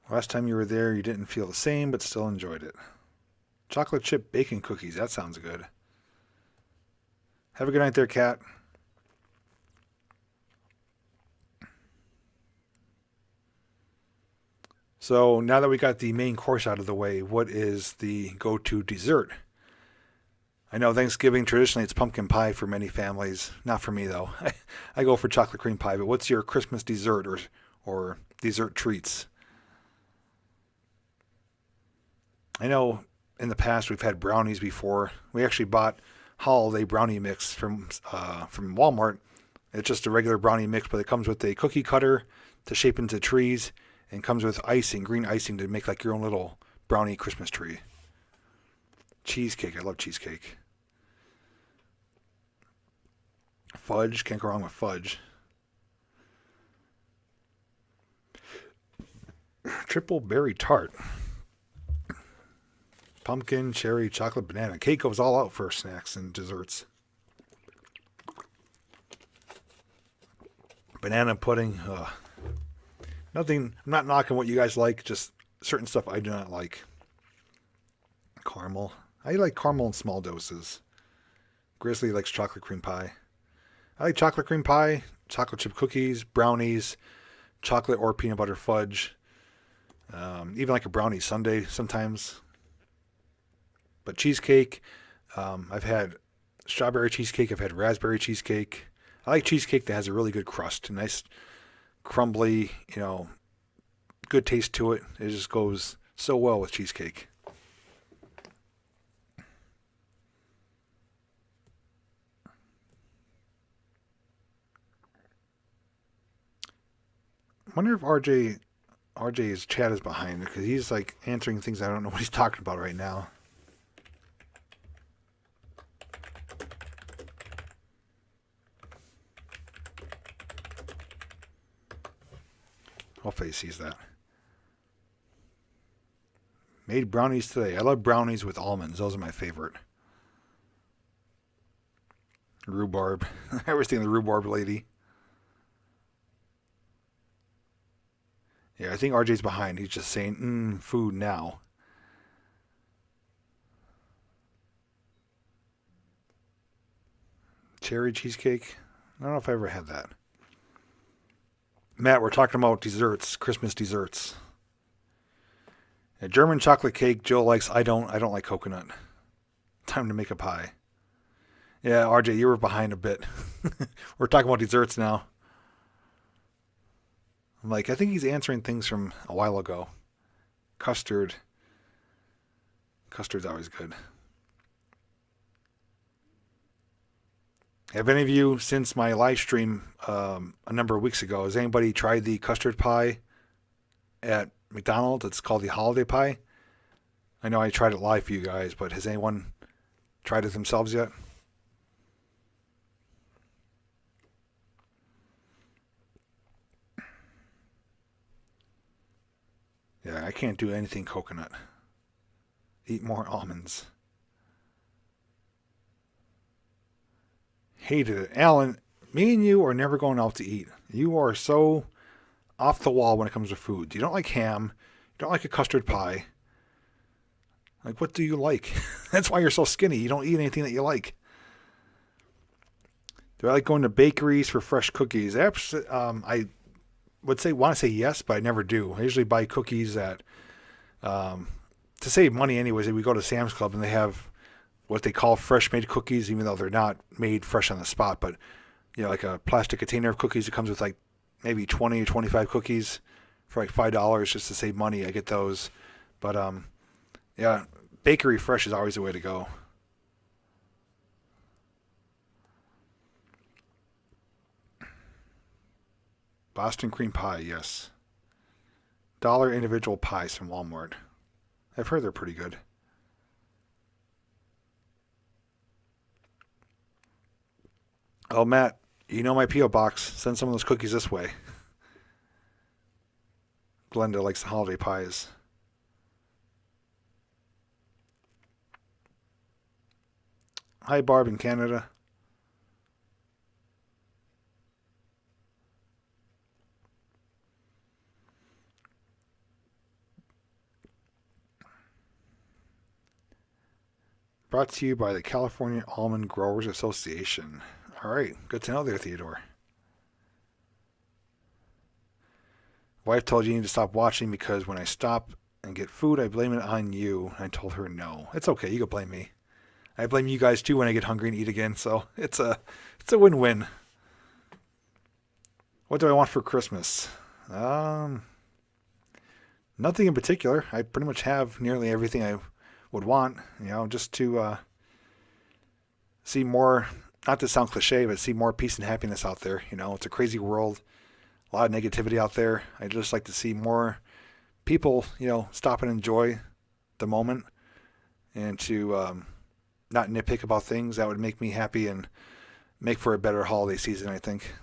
Last time you were there, you didn't feel the same, but still enjoyed it. Chocolate chip bacon cookies. That sounds good. Have a good night there, Kat. So now that we got the main course out of the way, what is the go-to dessert? I know Thanksgiving, traditionally, it's pumpkin pie for many families. Not for me, though. I go for chocolate cream pie. But what's your Christmas dessert or dessert treats? I know in the past we've had brownies before. We actually bought holiday brownie mix from Walmart. It's just a regular brownie mix, but it comes with a cookie cutter to shape into trees and comes with icing, green icing to make like your own little brownie Christmas tree. Cheesecake. I love cheesecake. Fudge. Can't go wrong with fudge. Triple berry tart. Pumpkin, cherry, chocolate, banana. Cake goes all out for snacks and desserts. Banana pudding. Ugh. Nothing. I'm not knocking what you guys like. Just certain stuff I do not like. Caramel. I like caramel in small doses. Grizzly likes chocolate cream pie. I like chocolate cream pie, chocolate chip cookies, brownies, chocolate or peanut butter fudge. Even like a brownie sundae sometimes. But cheesecake, I've had strawberry cheesecake. I've had raspberry cheesecake. I like cheesecake that has a really good crust, a nice crumbly, good taste to it. It just goes so well with cheesecake. I wonder if RJ's chat is behind because he's like answering things I don't know what he's talking about right now. Hopefully he sees that. Made brownies today. I love brownies with almonds. Those are my favorite. Rhubarb. I was thinking the rhubarb lady. Yeah, I think RJ's behind. He's just saying, food now. Cherry cheesecake. I don't know if I ever had that. Matt, we're talking about desserts, Christmas desserts. A German chocolate cake. Jill likes. I don't like coconut. Time to make a pie. Yeah, RJ, you were behind a bit. We're talking about desserts now. I'm like, I think he's answering things from a while ago. Custard. Custard's always good. Have any of you, since my live stream a number of weeks ago, has anybody tried the custard pie at McDonald's? It's called the holiday pie. I know I tried it live for you guys, but has anyone tried it themselves yet? Yeah, I can't do anything coconut. Eat more almonds. Hated it. Alan, me and you are never going out to eat. You are so off the wall when it comes to food. You don't like ham. You don't like a custard pie. Like, what do you like? That's why you're so skinny. You don't eat anything that you like. Do I like going to bakeries for fresh cookies? I want to say yes, but I never do. I usually buy cookies at, to save money anyways, we go to Sam's Club and they have what they call fresh made cookies, even though they're not made fresh on the spot, but like a plastic container of cookies. It comes with like maybe 20 or 25 cookies for like $5 just to save money. I get those. But yeah, bakery fresh is always the way to go. Boston cream pie, yes. Dollar individual pies from Walmart. I've heard they're pretty good. Oh, Matt, you know my P.O. box. Send some of those cookies this way. Glenda likes the holiday pies. Hi, Barb in Canada. Brought to you by the California Almond Growers Association. All right, good to know there, Theodore. Wife told Jeannie to stop watching because when I stop and get food, I blame it on you. I told her no. It's okay, you can blame me. I blame you guys too when I get hungry and eat again, so it's a win-win. What do I want for Christmas? Nothing in particular. I pretty much have nearly everything I would want, just to see more, not to sound cliche, but see more peace and happiness out there. It's a crazy world, a lot of negativity out there. I'd just like to see more people, stop and enjoy the moment and to not nitpick about things. That would make me happy and make for a better holiday season, I think.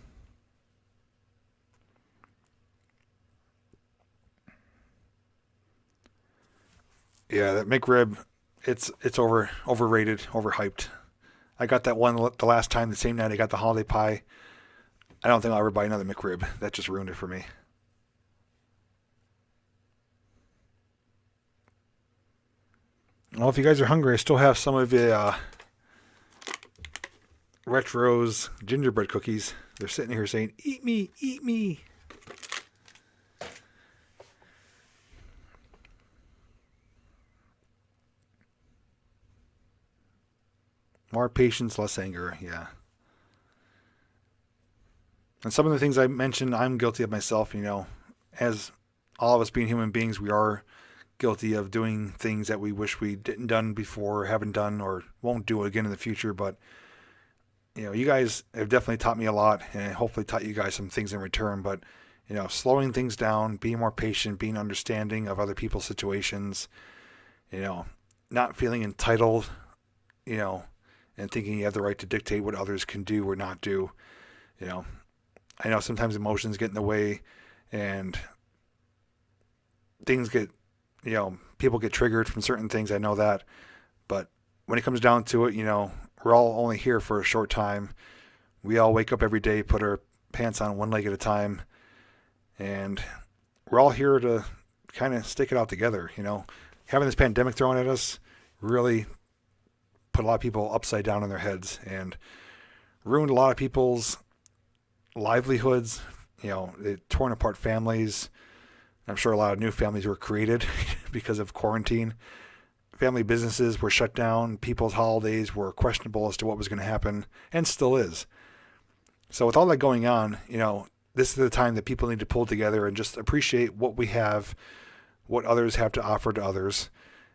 Yeah, that McRib, it's overrated, overhyped. I got that one the last time, the same night I got the holiday pie. I don't think I'll ever buy another McRib. That just ruined it for me. Well, if you guys are hungry, I still have some of the Retro's gingerbread cookies. They're sitting here saying, "Eat me, eat me." More patience, less anger, yeah. And some of the things I mentioned, I'm guilty of myself, As all of us being human beings, we are guilty of doing things that we wish we didn't done before, haven't done, or won't do again in the future. But, you guys have definitely taught me a lot, and hopefully taught you guys some things in return. But, slowing things down, being more patient, being understanding of other people's situations, not feeling entitled, and thinking you have the right to dictate what others can do or not do. I know sometimes emotions get in the way, and things get, people get triggered from certain things. I know that. But when it comes down to it, we're all only here for a short time. We all wake up every day, put our pants on one leg at a time, and we're all here to kind of stick it out together. Having this pandemic thrown at us really put a lot of people upside down in their heads and ruined a lot of people's livelihoods. It torn apart families. I'm sure a lot of new families were created because of quarantine. Family businesses were shut down. People's holidays were questionable as to what was going to happen, and still is. So with all that going on, this is the time that people need to pull together and just appreciate what we have, what others have to offer to others,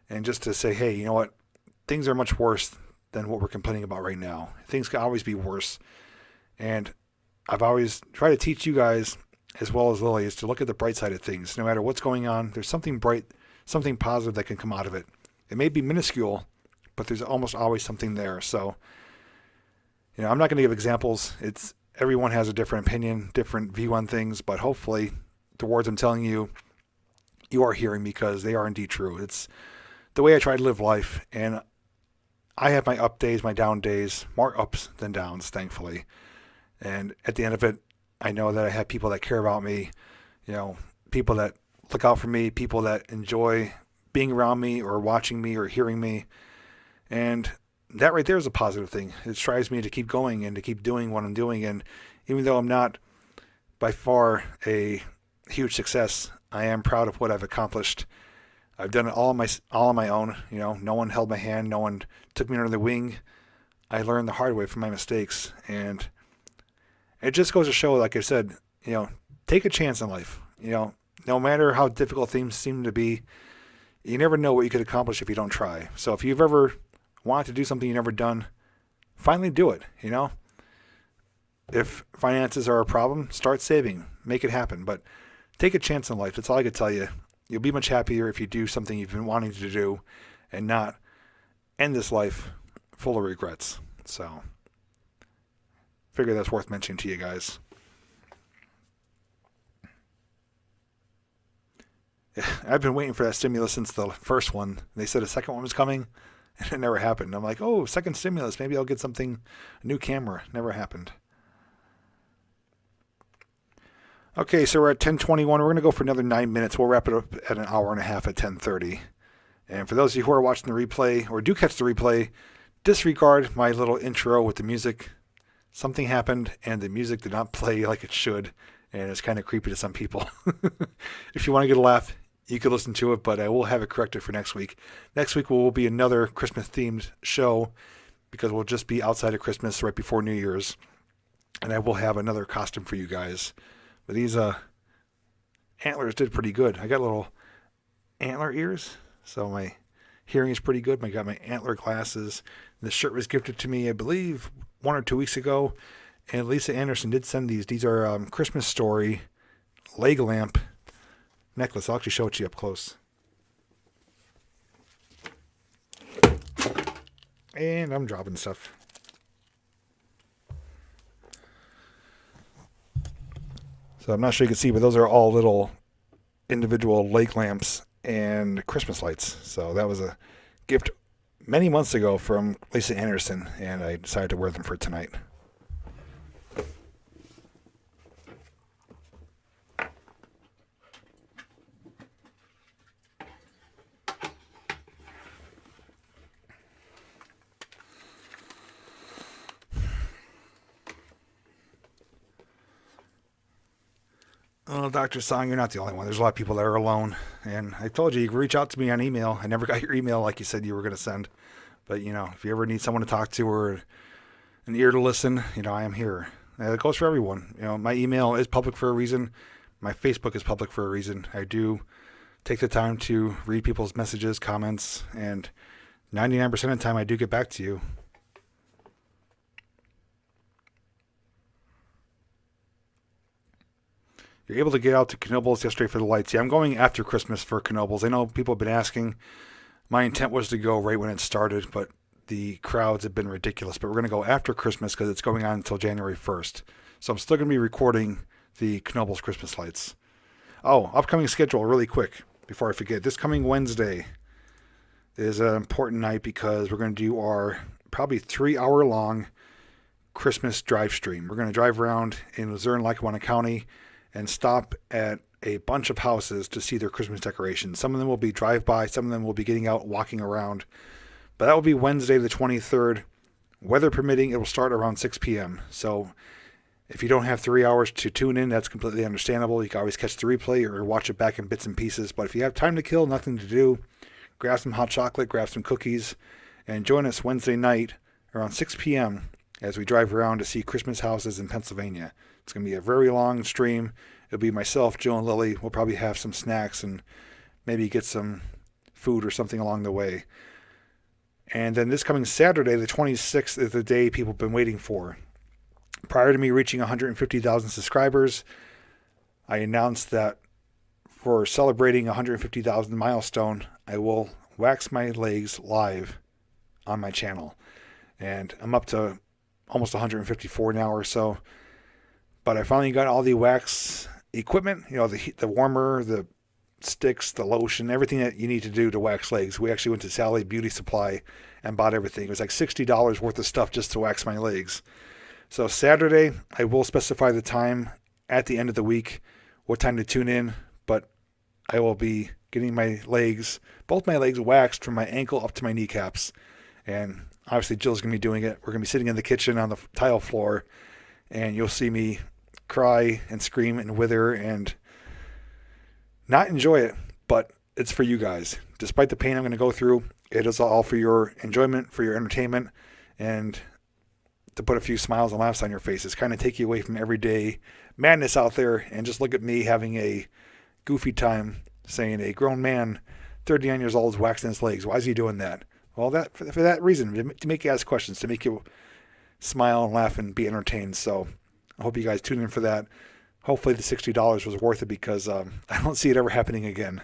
and just to say, hey, you know what? Things are much worse than what we're complaining about right now. Things can always be worse. And I've always tried to teach you guys, as well as Lily, is to look at the bright side of things. No matter what's going on, there's something bright, something positive that can come out of it. It may be minuscule, but there's almost always something there. So, I'm not going to give examples. Everyone has a different opinion, different view on things, but hopefully the words I'm telling you, you are hearing because they are indeed true. It's the way I try to live life, and I have my up days, my down days, more ups than downs, thankfully. And at the end of it, I know that I have people that care about me, people that look out for me, people that enjoy being around me or watching me or hearing me. And that right there is a positive thing. It strives me to keep going and to keep doing what I'm doing. And even though I'm not by far a huge success, I am proud of what I've accomplished. I've done it all on my own. No one held my hand. No one took me under the wing. I learned the hard way from my mistakes. And it just goes to show, like I said, take a chance in life. No matter how difficult things seem to be, you never know what you could accomplish if you don't try. So if you've ever wanted to do something you've never done, finally do it. If finances are a problem, start saving. Make it happen. But take a chance in life. That's all I could tell you. You'll be much happier if you do something you've been wanting to do and not end this life full of regrets. So, figure that's worth mentioning to you guys. I've been waiting for that stimulus since the first one. They said a second one was coming, and it never happened. I'm like, oh, second stimulus. Maybe I'll get something, a new camera. Never happened. Okay, so we're at 10:21. We're going to go for another 9 minutes. We'll wrap it up at an hour and a half at 10:30. And for those of you who are watching the replay or do catch the replay, disregard my little intro with the music. Something happened, and the music did not play like it should, and it's kind of creepy to some people. If you want to get a laugh, you could listen to it, but I will have it corrected for next week. Next week will be another Christmas-themed show because we'll just be outside of Christmas right before New Year's, and I will have another costume for you guys. But these antlers did pretty good. I got little antler ears, so my hearing is pretty good. I got my antler glasses. The shirt was gifted to me, I believe, 1 or 2 weeks ago. And Lisa Anderson did send these. These are Christmas Story leg lamp necklace. I'll actually show it to you up close. And I'm dropping stuff. So I'm not sure you can see, but those are all little individual leg lamps and Christmas lights. So that was a gift many months ago from Lisa Anderson, and I decided to wear them for tonight. Oh, Dr. Song, you're not the only one. There's a lot of people that are alone. And I told you, you can reach out to me on email. I never got your email like you said you were going to send. But, if you ever need someone to talk to or an ear to listen, I am here. And it goes for everyone. My email is public for a reason. My Facebook is public for a reason. I do take the time to read people's messages, comments, and 99% of the time I do get back to you. You're able to get out to Knoebels yesterday for the lights. Yeah, I'm going after Christmas for Knoebels. I know people have been asking. My intent was to go right when it started, but the crowds have been ridiculous. But we're going to go after Christmas because it's going on until January 1st. So I'm still going to be recording the Knoebels Christmas lights. Oh, upcoming schedule really quick. before I forget, this coming Wednesday is an important night because we're going to do our probably 3-hour long Christmas drive stream. We're going to drive around in Missouri and Lackawanna County and stop at a bunch of houses to see their Christmas decorations. Some of them will be drive-by, some of them will be getting out, walking around. But that will be Wednesday the 23rd. Weather permitting, it will start around 6 p.m. So if you don't have 3 hours to tune in, that's completely understandable. You can always catch the replay or watch it back in bits and pieces. But if you have time to kill, nothing to do, grab some hot chocolate, grab some cookies, and join us Wednesday night around 6 p.m. as we drive around to see Christmas houses in Pennsylvania. It's going to be a very long stream. It'll be myself, Joe, and Lily. We'll probably have some snacks and maybe get some food or something along the way. And then this coming Saturday, the 26th, is the day people have been waiting for. Prior to me reaching 150,000 subscribers, I announced that for celebrating 150,000 milestone, I will wax my legs live on my channel. And I'm up to almost 154 now or so. But I finally got all the wax equipment, the warmer, the sticks, the lotion, everything that you need to do to wax legs. We actually went to Sally Beauty Supply and bought everything. It was like $60 worth of stuff just to wax my legs. So Saturday, I will specify the time at the end of the week, what time to tune in, but I will be getting my legs, both my legs waxed from my ankle up to my kneecaps. And obviously Jill's going to be doing it. We're going to be sitting in the kitchen on the tile floor, and you'll see me cry and scream and wither and not enjoy it, but it's for you guys. Despite the pain I'm going to go through, it is all for your enjoyment, for your entertainment, and to put a few smiles and laughs on your faces, kind of take you away from everyday madness out there and just look at me having a goofy time saying a grown man, 39 years old, is waxing his legs. Why is he doing that? Well, that for that reason, to make you ask questions, to make you smile and laugh and be entertained. So I hope you guys tune in for that. Hopefully the $60 was worth it because I don't see it ever happening again.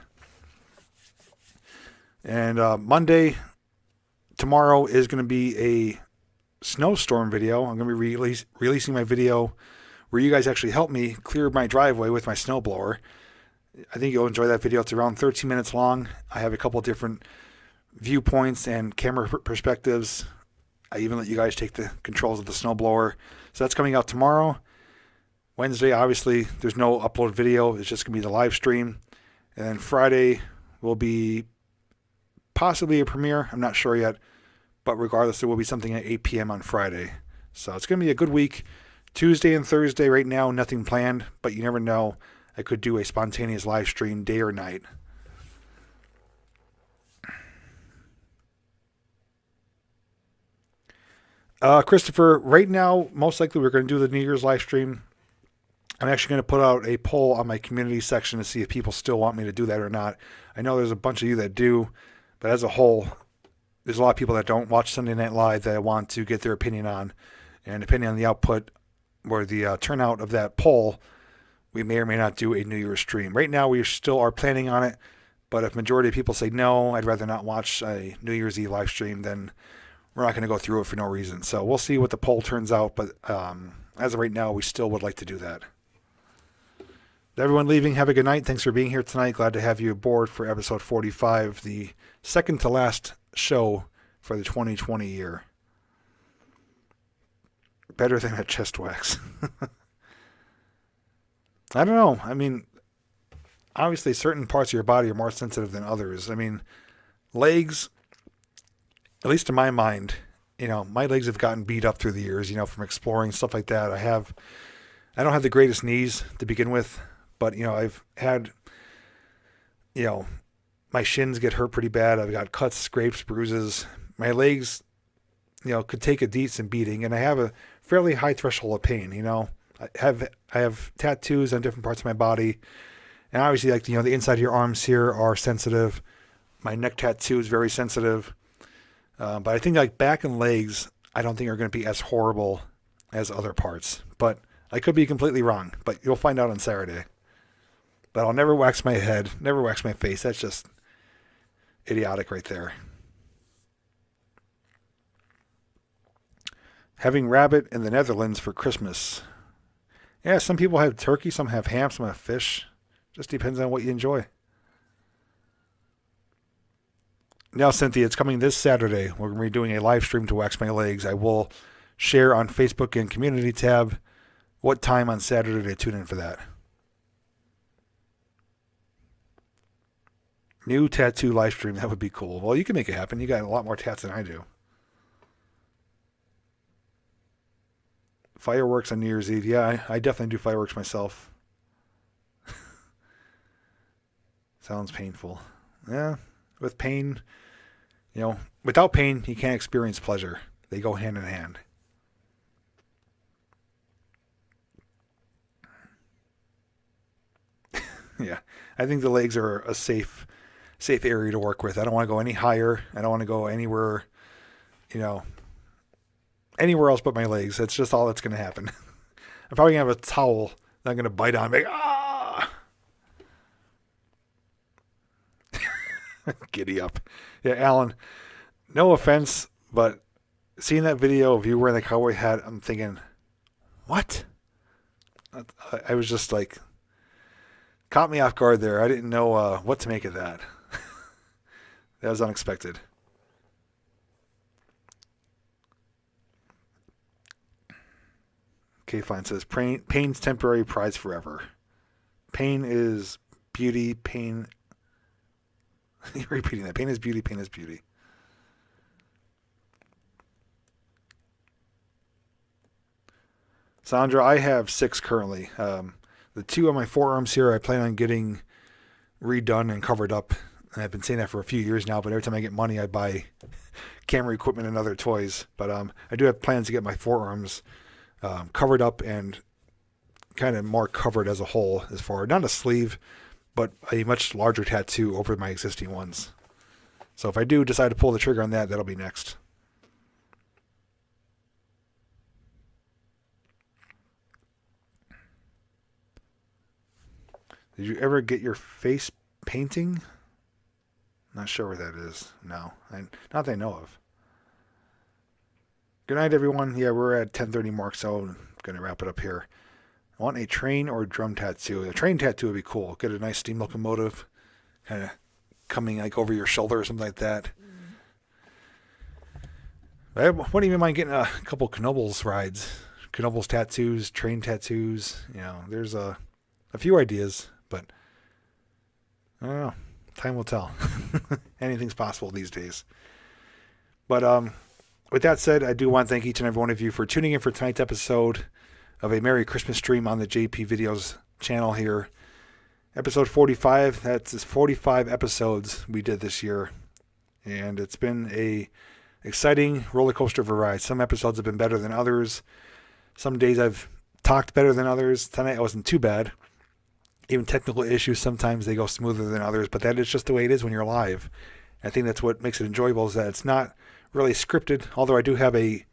And Monday, tomorrow, is going to be a snowstorm video. I'm going to be releasing my video where you guys actually help me clear my driveway with my snowblower. I think you'll enjoy that video. It's around 13 minutes long. I have a couple different viewpoints and camera perspectives. I even let you guys take the controls of the snowblower. So that's coming out tomorrow. Wednesday, obviously, there's no upload video. It's just going to be the live stream. And then Friday will be possibly a premiere. I'm not sure yet. But regardless, there will be something at 8 p.m. on Friday. So it's going to be a good week. Tuesday and Thursday right now, nothing planned. But you never know. I could do a spontaneous live stream day or night. Christopher, right now, most likely we're going to do the New Year's live stream. I'm actually going to put out a poll on my community section to see if people still want me to do that or not. I know there's a bunch of you that do, but as a whole, there's a lot of people that don't watch Sunday Night Live that I want to get their opinion on. And depending on the output or the turnout of that poll, we may or may not do a New Year's stream. Right now, we still are planning on it, but if majority of people say no, I'd rather not watch a New Year's Eve live stream, then we're not going to go through it for no reason. So we'll see what the poll turns out, but as of right now, we still would like to do that. Everyone leaving, have a good night. Thanks for being here tonight. Glad to have you aboard for episode 45, the second to last show for the 2020 year. Better than a chest wax. I don't know. I mean, obviously certain parts of your body are more sensitive than others. I mean, legs, at least in my mind, my legs have gotten beat up through the years, from exploring, stuff like that. I don't have the greatest knees to begin with, but, I've had, my shins get hurt pretty bad. I've got cuts, scrapes, bruises. My legs, could take a decent beating, and I have a fairly high threshold of pain, I have tattoos on different parts of my body, and obviously, the inside of your arms here are sensitive. My neck tattoo is very sensitive. But I think back and legs, I don't think are going to be as horrible as other parts. But I could be completely wrong. But you'll find out on Saturday. But I'll never wax my head, never wax my face. That's just idiotic right there. Having rabbit in the Netherlands for Christmas. Yeah, some people have turkey, some have ham, some have fish. Just depends on what you enjoy. Now, Cynthia, it's coming this Saturday. We're going to be doing a live stream to wax my legs. I will share on Facebook and community tab what time on Saturday to tune in for that. New tattoo live stream. That would be cool. Well, you can make it happen. You got a lot more tats than I do. Fireworks on New Year's Eve. Yeah, I definitely do fireworks myself. Sounds painful. Yeah, with pain, without pain, you can't experience pleasure. They go hand in hand. Yeah, I think the legs are a safe area to work with. I don't want to go any higher. I don't want to go anywhere, anywhere else but my legs. That's just all that's going to happen. I'm probably going to have a towel that I'm going to bite on. Like, ah! Giddy up. Yeah, Alan, no offense, but seeing that video of you wearing the cowboy hat, I'm thinking, what? I was just like, caught me off guard there. I didn't know what to make of that. That was unexpected. Okay, fine. Says, pain's temporary, pride's forever. Pain is beauty, pain... You're repeating that. Pain is beauty, pain is beauty. Sandra, I have 6 currently. The 2 on my forearms here, I plan on getting redone and covered up. And I've been saying that for a few years now, but every time I get money, I buy camera equipment and other toys. But I do have plans to get my forearms covered up and kind of more covered as a whole, as far, not a sleeve, but a much larger tattoo over my existing ones. So if I do decide to pull the trigger on that, that'll be next. Did you ever get your face painting? Not sure where that is. No, not that I know of. Good night, everyone. Yeah, we're at 10:30 mark, so I'm going to wrap it up here. I want a train or drum tattoo. A train tattoo would be cool. Get a nice steam locomotive kind of coming like over your shoulder or something like that. I wouldn't even mind getting a couple Knoebels rides. Knoebels tattoos, train tattoos. There's a few ideas, but I don't know. Time will tell. Anything's possible these days. But with that said, I do want to thank each and every one of you for tuning in for tonight's episode of a Merry Christmas stream on the JPVideos channel here. Episode 45. That's 45 episodes we did this year. And it's been a exciting roller coaster of a ride. Some episodes have been better than others. Some days I've talked better than others. Tonight I wasn't too bad. Even technical issues, sometimes they go smoother than others, but that is just the way it is when you're live. I think that's what makes it enjoyable, is that it's not really scripted, although I do have a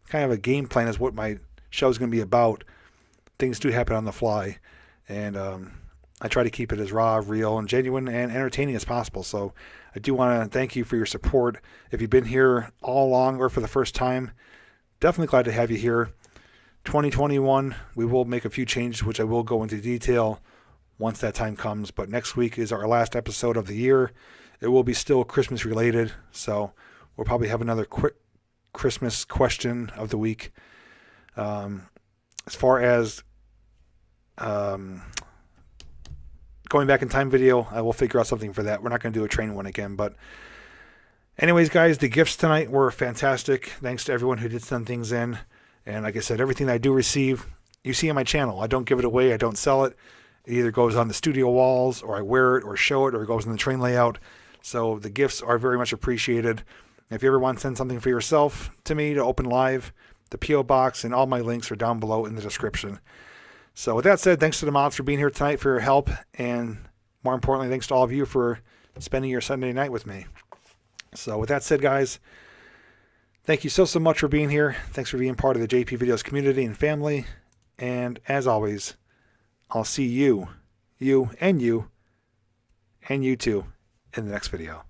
kind of a game plan as what my show is going to be about. Things do happen on the fly, and I try to keep it as raw, real, and genuine and entertaining as possible. So I do want to thank you for your support. If you've been here all along or for the first time, definitely glad to have you here. 2021, we will make a few changes, which I will go into detail once that time comes. But next week is our last episode of the year. It will be still Christmas related, so we'll probably have another quick Christmas question of the week. As far as going back in time video, I will figure out something for that. We're not going to do a train one again, but anyways, guys, the gifts tonight were fantastic. Thanks to everyone who did send things in. And like I said, everything I do receive, you see on my channel. I don't give it away. I don't sell it. It either goes on the studio walls, or I wear it or show it, or it goes in the train layout. So the gifts are very much appreciated. If you ever want to send something for yourself to me to open live, the P.O. Box and all my links are down below in the description. So with that said, thanks to the mods for being here tonight, for your help, and more importantly, thanks to all of you for spending your Sunday night with me. So with that said, guys, thank you so much for being here. Thanks for being part of the JP Videos community and family. And as always, I'll see you, and you too, in the next video.